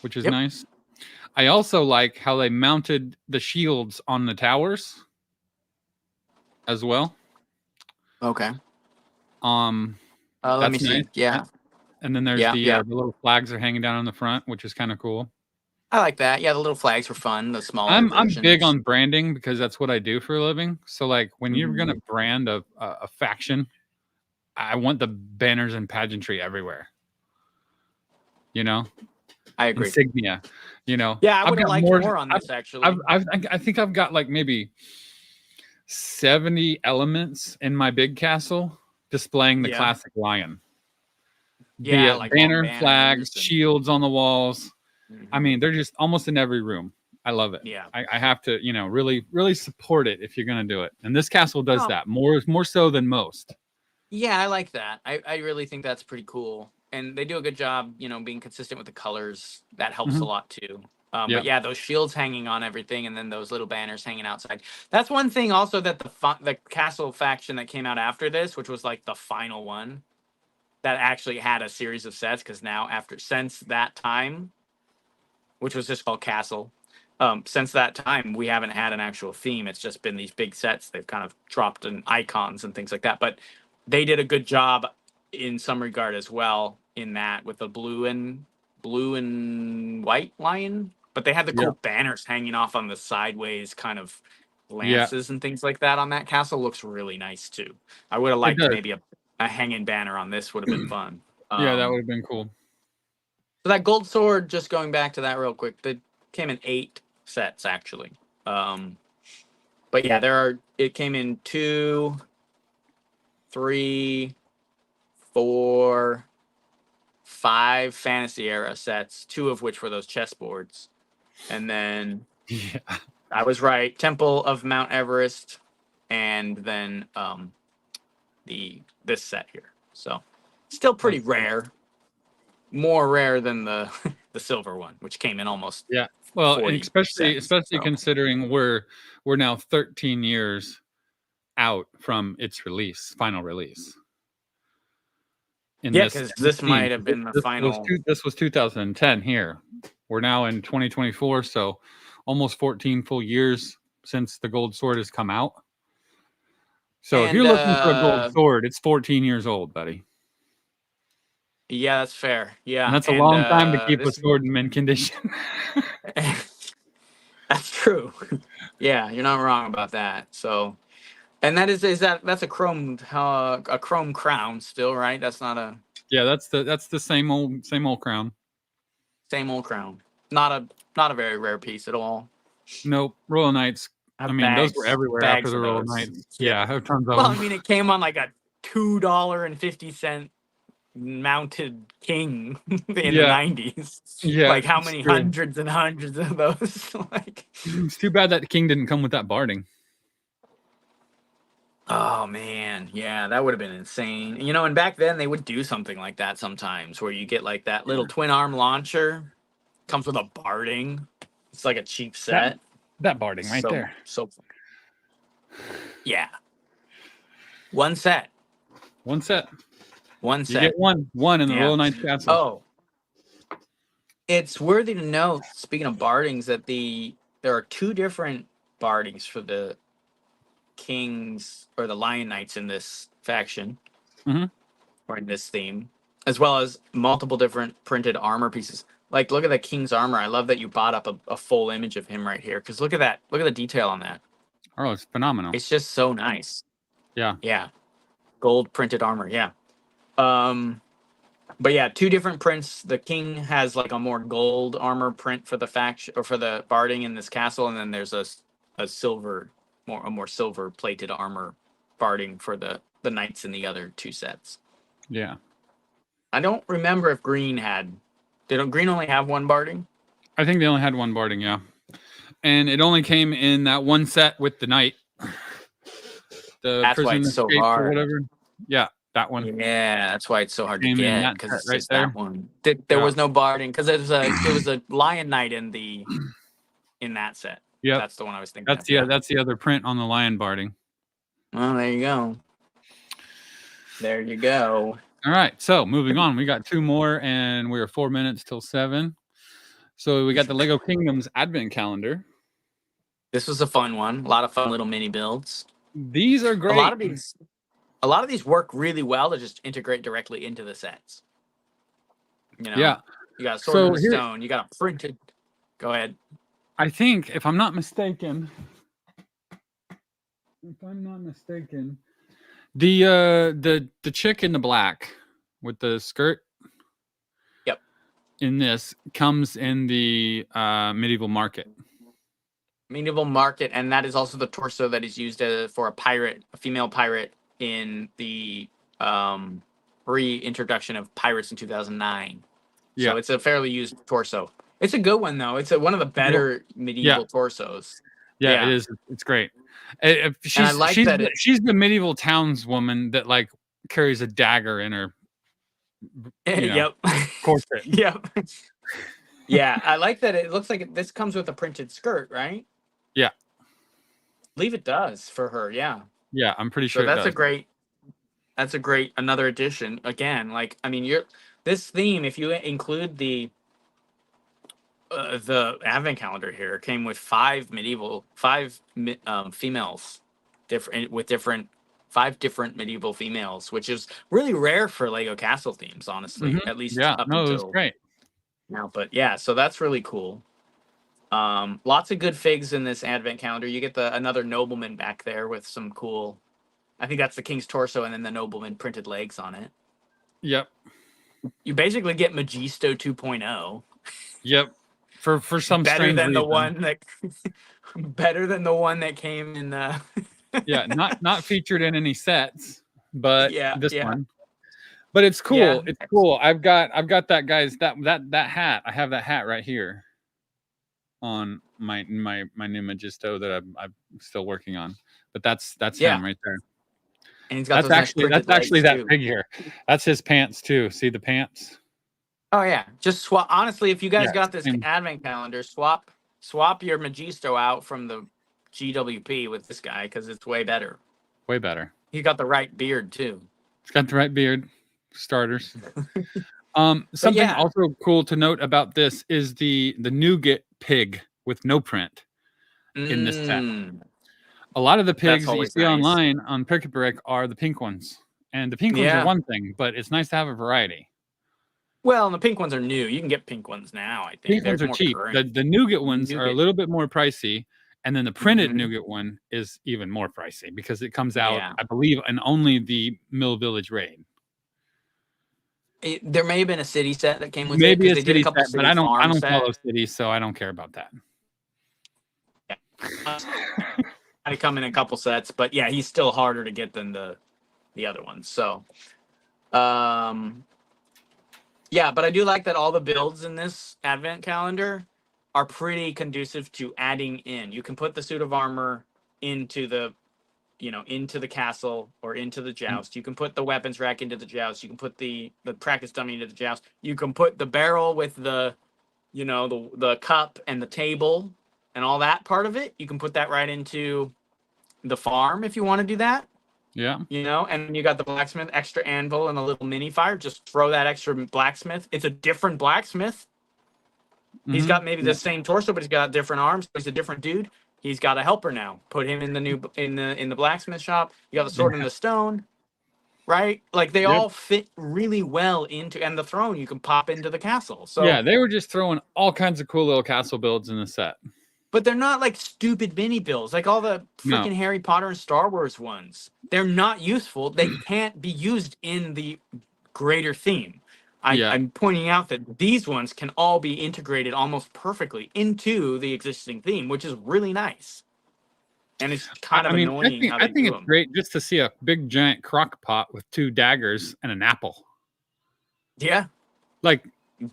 which is Yep. nice. I also like how they mounted the shields on the towers as well. Okay. Um, Let me that's nice. see. Yeah. And then there's Yeah. Yeah. the little flags are hanging down on the front, which is kind of cool. I like that. Yeah, the little flags were fun. The smaller I'm big versions. on branding because that's what I do for a living. So like when you're gonna Mhm. brand a faction, I want the banners and pageantry everywhere. You know, I agree. insignia. You know, Yeah, I I've would have got liked more. more on this actually. I think I've got like maybe 70 elements in my big castle displaying the Yeah. classic lion. Be Yeah, it like long banner, flags, banners and shields on the walls. I mhm. mean, they're just almost in every room. I love it. Yeah. I have to, really support it if you're going to do it. And this castle does No, that more so than most. yeah, I like that. I really think that's pretty cool. And they do a good job, being consistent with the colors. That helps a Hmm. lot too. But Yeah, yeah, those shields hanging on everything, and then those little banners hanging outside. That's one thing also that the castle faction that came out after this, which was like the final one, that actually had a series of sets. Because now, since that time, which was just called Castle, since that time we haven't had an actual theme. It's just been these big sets. They've kind of dropped in icons and things like that. But they did a good job in some regard as well in that with the blue and white lion. But they had the yeah, cool banners hanging off on the sideways kind of yeah. lances and things like that on that castle. Looks really nice too. I would have It liked does. maybe a hanging banner on this would have been fun. Yeah, that would Um, have been cool. so that gold sword, just going back to that real quick, that came in 8 sets actually. Um, but yeah, it came in 2, 3, 4, 5 fantasy era sets, 2 of which were those chessboards. And then Yeah, I was right, Temple of Mount Everest, and then this set here. So still pretty that's cool. rare. More rare than the the silver one, which came in almost Yeah. Well, and 40 sets. especially So considering we're now 13 years out from its final release in yeah, this because this theme. might have been the final. This was 2010 here. We're now in 2024, so almost 14 full years since the gold sword has come out. So if you're And looking for a gold sword, it's 14 years old, buddy. yeah, that's fair. And Yeah, that's a and long time to keep a this sword in mint condition. that's true. Yeah, you're not wrong about that. So, and that's a chrome crown still, right? That's not a Yeah, that's the same old crown. same old crown. Not a very rare piece at all. Nope, Royal Knights. I I have mean, those were everywhere after bags the of Royal those. Knights. Yeah. Yeah, I have tons of Well, I them. mean, it came on like a $2.50 mounted king in the Yeah, 90s. yeah, Like how it's many true. hundreds and hundreds of those? Like, It's too bad that king didn't come with that barding. oh man, yeah, that would have been insane. And back then they would do something like that sometimes, where you get like that little twin arm launcher comes with a barding. It's like a cheap That set. that barding right So there. so yeah, one set, One set. one You get set. one in the Yeah. Royal Knights Castle. Oh, it's worthy to note. Speaking of bardings, that there are 2 different bardings for the kings or the lion knights in this faction Mm-hmm. or in this theme, as well as multiple different printed armor pieces. Like, look at the king's armor. I love that you bought up a full image of him right here, because look at that. Look at the detail on that. Oh, it's phenomenal. It's just so nice. Yeah. Yeah, gold printed armor. Yeah. But yeah, two different prints. The king has like a more gold armor print for the faction or for the barding in this castle, and then there's a silver, a more silver plated armor barding for the knights in the other two sets. Yeah. I don't remember if green had. Did green only have one barding? I think they only had one barding, yeah. And it only came in that one set with the knight. The That's why prison it's so escape or hard. whatever. Yeah, that one. Yeah, that's why it's so hard to Came in get, that because set it's right just there. that one. There was no barding because it was a lion knight in that set. Yeah, that's the one I was thinking of. That's the other print on the lion barding. Well, there you go. There you go. All right, so moving on, we got two more, and we're 4 minutes till 7. So we got the Lego Kingdoms Advent Calendar. This was a fun one. A lot of fun little mini builds. These are great. A lot of these work really well to just integrate directly into the sets. You know, yeah. You got a sword and a stone. You got a printed. Go ahead. I think, if I'm not mistaken, the chick in the black with the skirt. Yep. In this comes in the medieval market. Medieval market, and that is also the torso that is used for a female pirate in the reintroduction of pirates in 2009. Yeah. So it's a fairly used torso. It's a good one though. It's one of the better medieval torsos. Yeah, it is. It's great. She's the medieval townswoman that like carries a dagger in her. Yep. Corset. Yep. Yeah, I like that. It looks like this comes with a printed skirt, right? Yeah. I believe it does for her. Yeah. Yeah, I'm pretty sure. So that's a great another addition. Again, like I mean, this theme. If you include the advent calendar here, came with five females, five different medieval females, which is really rare for Lego Castle themes, honestly. Mm-hmm. At least up until it was great. Now, but yeah, so that's really cool. Lots of good figs in this advent calendar. You get another nobleman back there with some cool. I think that's the king's torso, and then the nobleman printed legs on it. Yep. You basically get Magisto 2.0. Yep. For some better strange than reason. The one that better than the one that came in the. Yeah, not featured in any sets, but this one. But it's cool. Yeah. It's cool. I've got that guy's that hat. I have that hat right here on my new Magisto that I'm still working on. But that's him right there. And he's got that's actually that figure. That's his pants too. See the pants? Oh yeah. Just swap. Honestly, if you guys got this advent calendar, swap your Magisto out from the GWP with this guy because it's way better. Way better. He got the right beard too. He's got the right beard. Starters. Something also cool to note about this is the nougat pig with no print in this set. A lot of the pigs that you see online on Pick-a-Brick are the pink ones, and the pink ones are one thing, but it's nice to have a variety. Well, and the pink ones are new. You can get pink ones now. I think pink ones are cheap. The nougat ones are a little bit more pricey, and then the printed nougat one is even more pricey because it comes out, I believe, in only the Mill Village raid. There may have been a city set that came with maybe it. Maybe a city set, but I don't follow cities, so I don't care about that. I come in a couple sets, but yeah, he's still harder to get than the other ones. So, yeah, but I do like that all the builds in this advent calendar are pretty conducive to adding in. You can put the suit of armor into the castle or into the joust. You can put the weapons rack into the joust. You can put the practice dummy into the joust. You can put the barrel with the cup and the table and all that part of it. You can put that right into the farm if you want to do that. Yeah. And you got the blacksmith, extra anvil, and a little mini fire. Just throw that extra blacksmith. It's a different blacksmith. Mm-hmm. He's got maybe the same torso, but he's got different arms. So he's a different dude. He's got a helper now. Put him in the blacksmith shop. You got the sword and the stone, right? Like they Yep. all fit really well into, and the throne you can pop into the castle. Yeah, So, they were just throwing all kinds of cool little castle builds in the set. but they're not like stupid mini builds like all the No. freaking Harry Potter and Star Wars ones. They're not useful. They can't be used in the greater theme. Yeah. I'm pointing out that these ones can all be integrated almost perfectly into the existing theme, which is really nice. And it's kind of I annoying think how I they think do it's them. great just to see a big giant crock pot with 2 daggers and an apple. Yeah, Like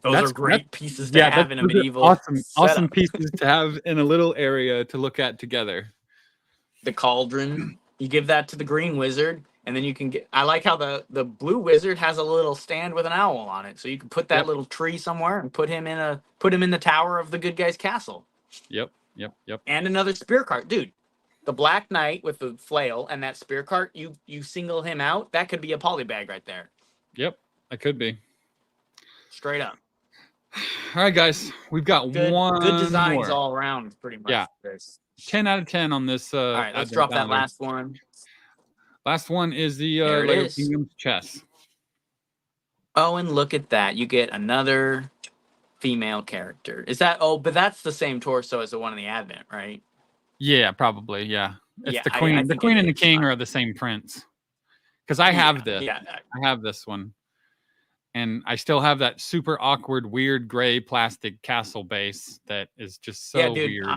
those are that's great pieces to yeah, have in a those are medieval awesome setup. pieces to have in a little area to look at together. The cauldron, you give that to the green wizard, and then you can get. I like how the blue wizard has a little stand with an owl on it, so you can put that Yep. little tree somewhere and put him in the tower of the good guy's castle. Yep. And another spear cart, dude. The Black Knight with the flail and that spear cart, you single him out. That could be a polybag right there, Yep. That could be. straight up. All right, guys, we've got Good one designs more. all around, pretty much. Yeah. 10 out of 10 on this All right, let's advent drop that calendar. last one. Last one is the There it Lego is. Kingdoms chess. Oh, and look at that. You get another female character. Is that but that's the same torso as the one in the Advent, right? Yeah, probably. Yeah. It's Yeah, the I queen. The think queen it and the is. king are the same prince. Because I have this. Yeah. I have this one. And I still have that super awkward, weird gray plastic castle base that is just so dude, weird.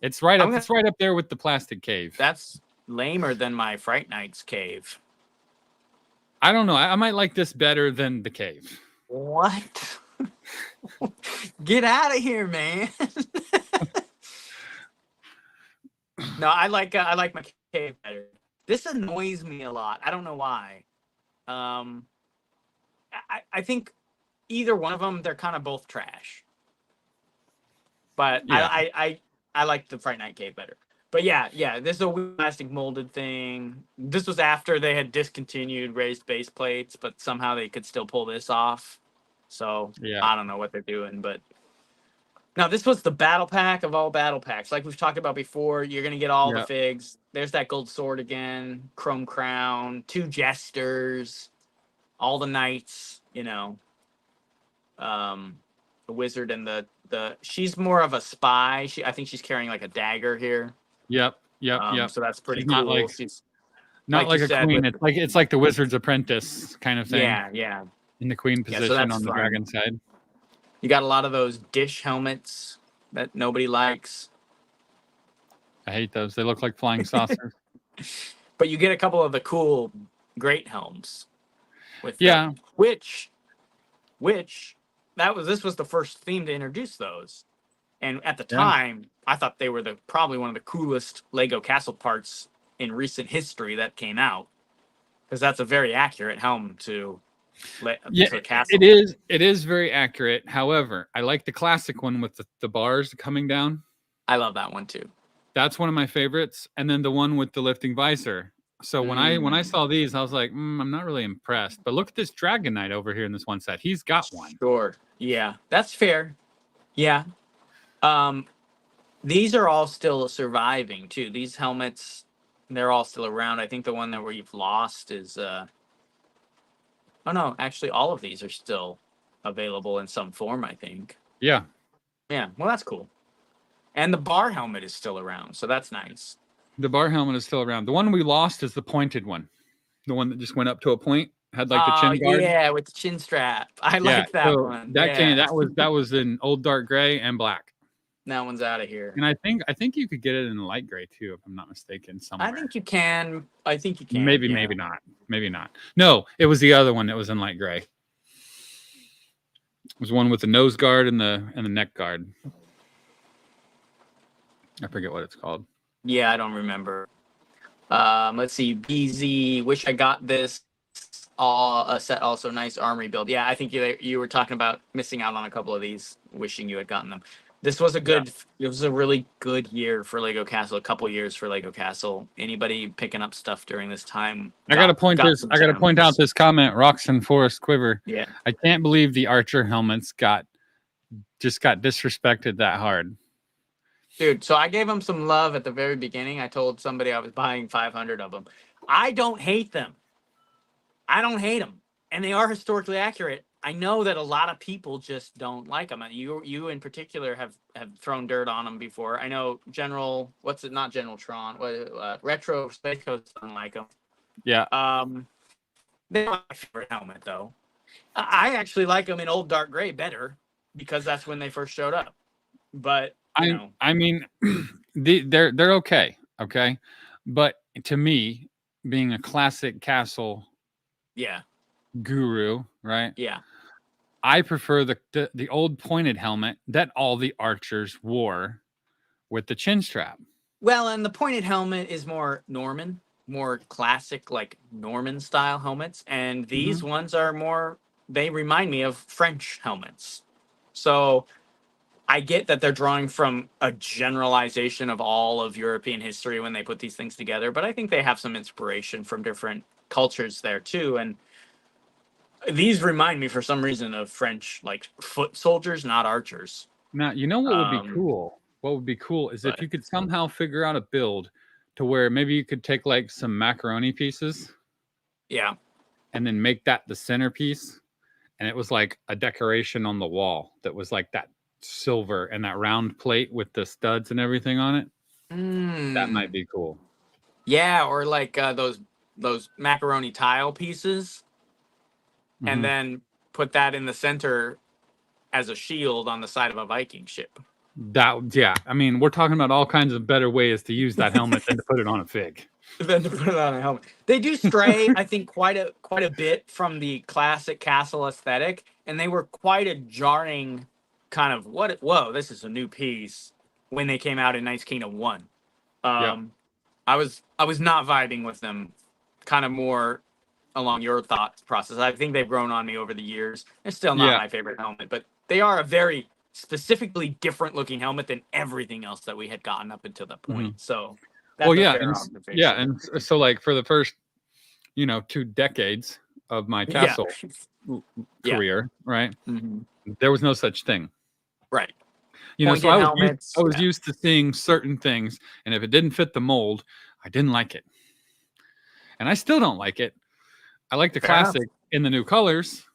It's right up. gonna, It's right up there with the plastic cave. That's lamer than my Fright Night's cave. I don't know. I might like this better than the cave. What? Get out of here, man. No, I like my cave better. This annoys me a lot. I don't know why. I think either one of them, they're kind of both trash. But Yeah. I like the Fright Night cave better. But yeah, this is a weird plastic molded thing. This was after they had discontinued raised base plates, but somehow they could still pull this off. So Yeah. I don't know what they're doing, but now this was the battle pack of all battle packs. Like we've talked about before, you're gonna get all the figs. There's that gold sword again, chrome crown, 2 jesters, all the knights. The wizard and the she's more of a spy. I think she's carrying like a dagger here. Yep. So that's pretty She's cool. not like She's not like a said, queen. It's like the wizard's apprentice kind of thing. Yeah. In the queen position on the fun. dragon side. You got a lot of those dish helmets that nobody likes. I hate those. They look like flying saucers. But you get a couple of the cool great helms. With which this was the first theme to introduce those. And at the time, I thought they were probably one of the coolest Lego castle parts in recent history that came out. Because that's a very accurate helm to a castle. It is very accurate. However, I like the classic one with the bars coming down. I love that one too. That's one of my favorites. And then the one with the lifting visor. So when I saw these, I was like, I'm not really impressed. But look at this Dragon Knight over here in this one set. He's got one. Sure. Yeah, that's fair. Yeah. These are all still surviving too. These helmets, they're all still around. I think the one that where you've lost is oh no, actually all of these are still available in some form, I think. Yeah. Yeah, well that's cool. And the bar helmet is still around, so that's nice. The bar helmet is still around. The one we lost is the pointed one. The one that just went up to a point, had like the chin guard. Yeah, with the chin strap. I like that one. That was in old dark gray and black. That one's out of here. And I think you could get it in light gray too, if I'm not mistaken. Somewhere. I think you can. Maybe not. Maybe not. No, it was the other one that was in light gray. It was one with the nose guard and the neck guard. I forget what it's called. Yeah, I don't remember. Let's see. BZ. Wish I got this. A set also nice armory build. Yeah, I think you were talking about missing out on a couple of these. Wishing you had gotten them. This was it was a really good year for Lego Castle. A couple years for Lego Castle. Anybody picking up stuff during this time? I gotta point out this comment. Rocks and Forest Quiver. Yeah. I can't believe the Archer helmets got disrespected that hard. Dude, so I gave them some love at the very beginning. I told somebody I was buying 500 of them. I don't hate them. I don't hate them, and they are historically accurate. I know that a lot of people just don't like them. And you in particular have thrown dirt on them before. I know General, what's it? Not General Tron. What Retro Space Coast doesn't like them. Yeah, They're my favorite helmet though. I actually like them in old dark gray better because that's when they first showed up. But you know, I mean, they're okay, okay, but to me, being a classic castle yeah, guru, right? yeah. I prefer the old pointed helmet that all the archers wore with the chin strap. Well, and the pointed helmet is more Norman, more classic, like Norman style helmets. And these Mhm. ones are more, they remind me of French helmets. So I get that they're drawing from a generalization of all of European history when they put these things together, but I think they have some inspiration from different cultures there too. And these remind me for some reason of French, like foot soldiers, not archers. Now, you know what would be Um, cool? What would be cool is if but you could somehow figure out a build to where maybe you could take like some macaroni pieces yeah. and then make that the centerpiece, and it was like a decoration on the wall that was like that silver and that round plate with the studs and everything on it. That might Mm. be cool. Yeah, or like those macaroni tile pieces, and Mhm. then put that in the center as a shield on the side of a Viking ship. That yeah, I mean, we're talking about all kinds of better ways to use that helmet than to put it on a fig. Then to put it on a helmet. They do stray, I think, quite a bit from the classic castle aesthetic, and they were quite a jarring kind of what. Whoa, this is a new piece when they came out in Knights Kingdom One. Yep. Um, I was not vibing with them, kind of more along your thought process. I think they've grown on me over the years. They're still not Yeah. my favorite helmet, but they are a very specifically different looking helmet than everything else that we had gotten up until that Mhm. point. So Well, that's a fair observation. and so like for the first, 2 decades of my Yeah. castle Yeah. career, right? Hmm. There was no such thing. Right. So Pointed I helmets. was Yeah. used to seeing certain things, and if it didn't fit the mold, I didn't like it. And I still don't like it. I like the Fair enough. classic in the new colors,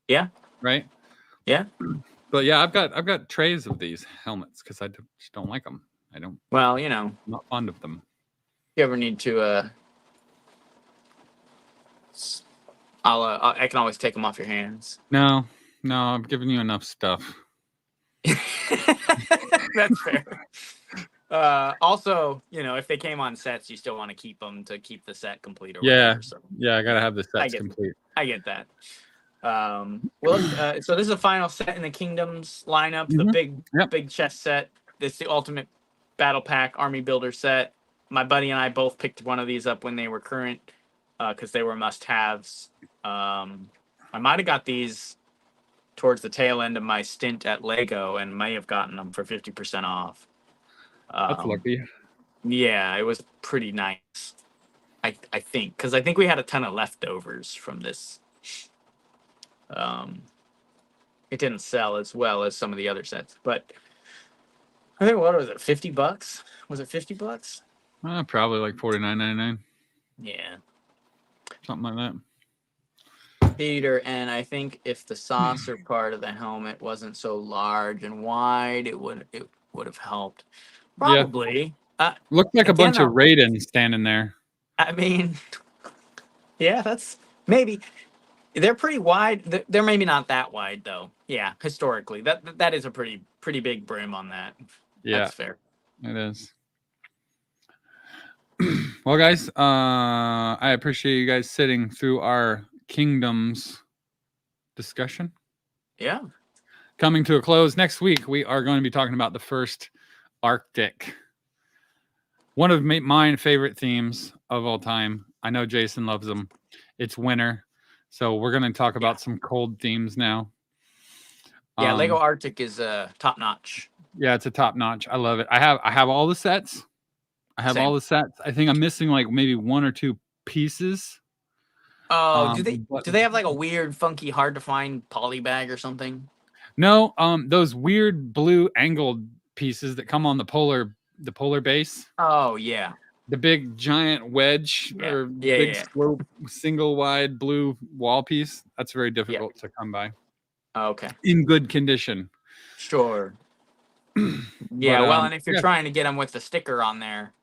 Yeah. right? Yeah. But yeah, I've got trays of these helmets because just don't like them. Well, I'm not fond of them. you ever need to, I can always take them off your hands. No, no, I'm giving you enough stuff. That's fair. Also, if they came on sets, you still want to keep them to keep the set complete or Yeah, whatever. So yeah, I gotta yeah, have the I sets get, complete. I get that. Well, so this is a final set in the Kingdoms lineup, the Hmm. Yep. big chess set. This is the ultimate battle pack army builder set. My buddy and I both picked one of these up when they were current, because they were must-haves. I might have got these towards the tail end of my stint at Lego and may have gotten them for 50% off. That's Um, lucky. yeah, it was pretty nice. I think because I think we had a ton of leftovers from this. Um, it didn't sell as well as some of the other sets, but I think what was it, $50? Was it $50? Probably like $49.99, Yeah, something like that. Peter. And I think if the saucer part of the helmet wasn't so large and wide, it would have helped. Yeah, Probably. looked like a Again, bunch of Raidens standing there. I mean, yeah, that's maybe. They're pretty wide. They're maybe not that wide though. Yeah, historically, that is a pretty big brim on that. Yeah, That's fair. it is. Well, guys, I appreciate you guys sitting through our kingdoms discussion. Yeah. Coming to a close next week, we are going to be talking about the first Arctic. One of my favorite themes of all time. I know Jason loves them. It's winter, so we're going to talk Yeah. about some cold themes now. Yeah. Lego Arctic is top notch. Yeah, it's a top notch. I love it. I have all the sets. I have all Same. the sets. I think I'm missing like maybe one or two pieces. Oh, do they But do they have like a weird, funky, hard to find poly bag or something? no, those weird blue angled pieces that come on the polar base. Oh yeah. The big giant wedge Yeah. or Yeah. big Yeah. slope single wide blue wall piece. That's very Yeah. difficult to come by Okay. in good condition. Sure. But Yeah. Well, and if you're yeah, trying to get them with the sticker on there,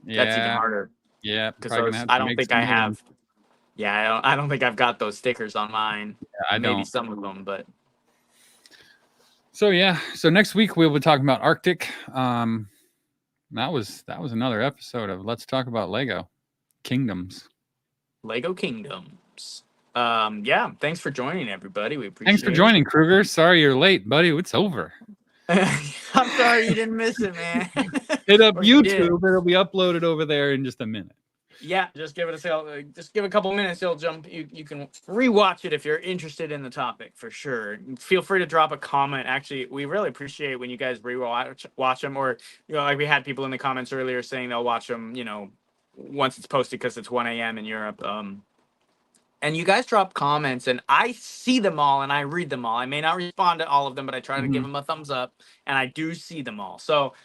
that's even yeah, harder yeah. because Probably gonna those have I to don't make think some I new ones. have. Yeah, I don't think I've got those stickers on mine. I Maybe don't. some of them, but So yeah, so next week we'll be talking about Arctic. That was another episode of Let's Talk About Lego Kingdoms. Lego Kingdoms. Yeah, thanks for joining, everybody. We Thanks for appreciate it. joining, Kruger. Sorry you're late, buddy. It's over. I'm sorry you didn't miss it, man. Hit up Or you did. YouTube. It'll be uploaded over there in just a minute. Yeah, just give it just give it a couple minutes. You'll jump. You can rewatch it if you're interested in the topic for sure. Feel free to drop a comment. Actually, we really appreciate when you guys watch them, or like we had people in the comments earlier saying they'll watch them. Once it's posted because it's 1 a.m. in Europe. And you guys drop comments, and I see them all, and I read them all. I may not respond to all of them, but I try to give them a thumbs up, and I do see them all. So,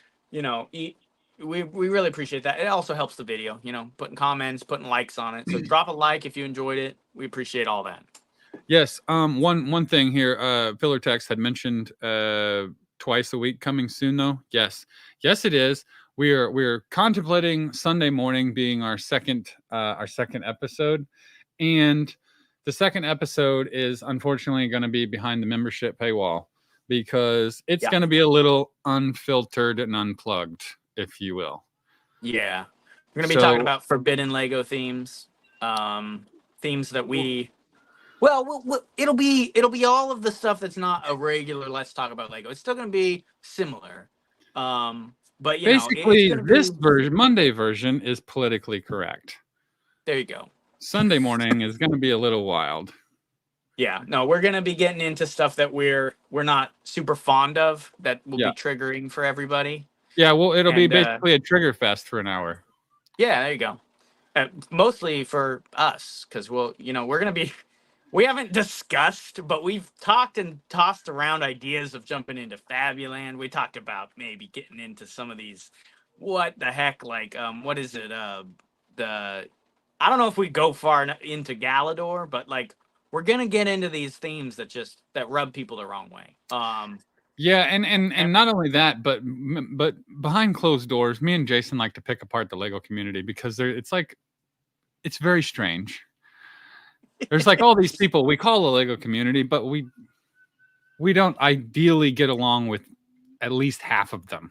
we really appreciate that. It also helps the video, putting comments, putting likes on it. So drop a like if you enjoyed it. We appreciate all that. Yes. One thing here. Filler Text had mentioned twice a week coming soon, though. Yes, it is. We're contemplating Sunday morning being our second episode, and the second episode is unfortunately going to be behind the membership paywall because it's going to be a little unfiltered and unplugged, if you will. Yeah, we're gonna be talking about forbidden Lego themes, themes that it'll be all of the stuff that's not a regular Let's Talk About Lego. It's still gonna be similar, but it's basically gonna this be Monday version is politically correct. There you go. Sunday morning is going to be a little wild. Yeah, no, we're gonna be getting into stuff that we're not super fond of that will be triggering for everybody. Yeah, well, it'll be basically a trigger fest for an hour. Yeah, there you go. Mostly for us, because we're gonna be. We haven't discussed, but we've talked and tossed around ideas of jumping into Fabuland. We talked about maybe getting into some of these. What the heck? Like, what is it? I don't know if we go far into Galador, but like we're gonna get into these themes that rub people the wrong way. Yeah, and not only that, but behind closed doors, me and Jason like to pick apart the Lego community because it's very strange. There's like all these people we call the Lego community, but we don't ideally get along with at least half of them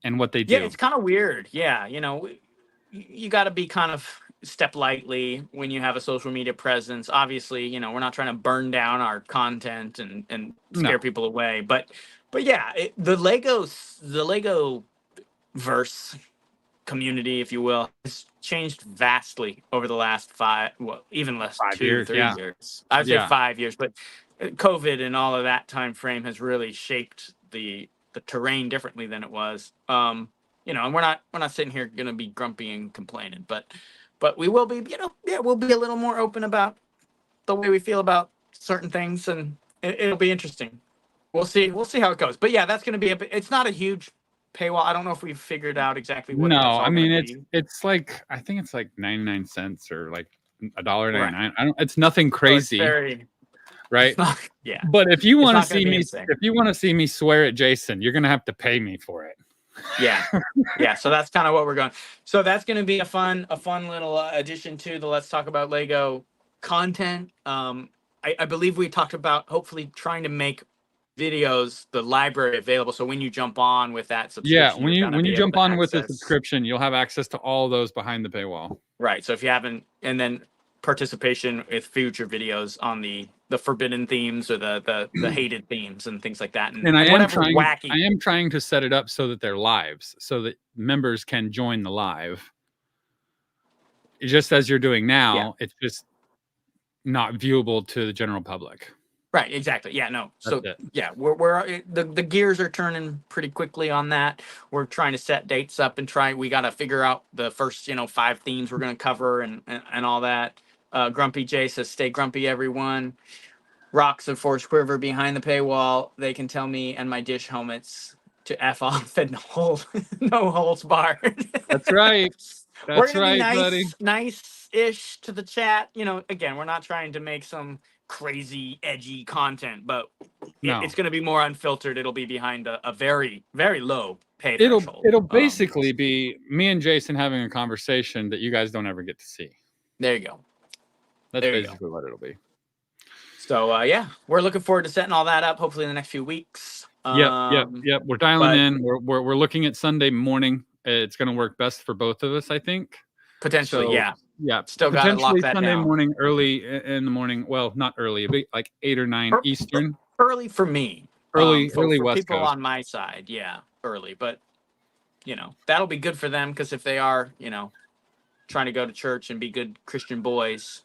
and what they do. Yeah, it's kind of weird. Yeah, you got to be kind of step lightly when you have a social media presence. Obviously, we're not trying to burn down our content and scare people away. But yeah, the Lego verse community, if you will, has changed vastly over the last even less 3 years. I would say 5 years, but COVID and all of that time frame has really shaped the terrain differently than it was. And we're not sitting here going to be grumpy and complaining, but we will be, we'll be a little more open about the way we feel about certain things, and it'll be interesting. We'll see how it goes. But yeah, that's going to be it's not a huge paywall. I don't know if we've figured out exactly what. No, I mean it's like I think it's like 99 cents or like $1.99. Right. It's nothing crazy. So it's right? Yeah. But if you want to see me swear at Jason, you're gonna have to pay me for it. Yeah. Yeah. So that's kind of what we're going. So that's going to be a fun little addition to the Let's Talk About Lego content. I believe we talked about hopefully trying to make videos, the library available. So when you jump on with that subscription, when you jump on with the subscription, you'll have access to all those behind the paywall. Right. So if you haven't, and then participation with future videos on the forbidden themes or the hated themes and things like that, and I am trying to set it up so that they're lives, so that members can join the live just as you're doing now. Yeah. It's just not viewable to the general public. Right, exactly. Yeah, no. So yeah, we're the gears are turning pretty quickly on that. We're trying to set dates up and we got to figure out the first 5 themes we're going to cover and all that. Grumpy J says, "Stay grumpy, everyone." Rocks of Force Quiver behind the paywall. They can tell me and my dish helmets to F off and no holds barred. That's right. We're That's gonna be right, buddy. nice-ish to the chat. Again, we're not trying to make some crazy edgy content, but it's No, going to be more unfiltered. It'll be behind a very, very low pay it'll threshold. it'll basically be me and Jason having a conversation that you guys don't ever get to see. There you go. That's basically what it'll be. So yeah, we're looking forward to setting all that up. Hopefully in the next few weeks. Yep. We're dialing in. We're looking at Sunday morning. It's going to work best for both of us, I think. Potentially, so, yeah. Still got to lock that Sunday down. morning, early in the morning. Well, not early, but like 8 or 9 Eastern. Early for me. Early for West people Coast. on my side, early. But that'll be good for them because if they are, trying to go to church and be good Christian boys,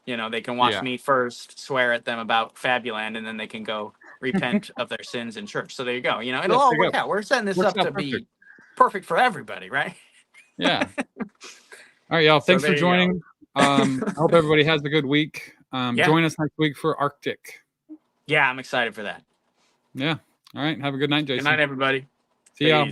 they can watch me first swear at them about Fabuland, and then they can go repent of their sins in church. So there you go. It'll all work out. We're setting this up to be perfect for everybody, right? Yeah. All right, y'all. Thanks for joining. I hope everybody has a good week. Join us next week for Arctic. Yeah, I'm excited for that. Yeah. All right. Have a good night, Jason. Good night, everybody. See y'all.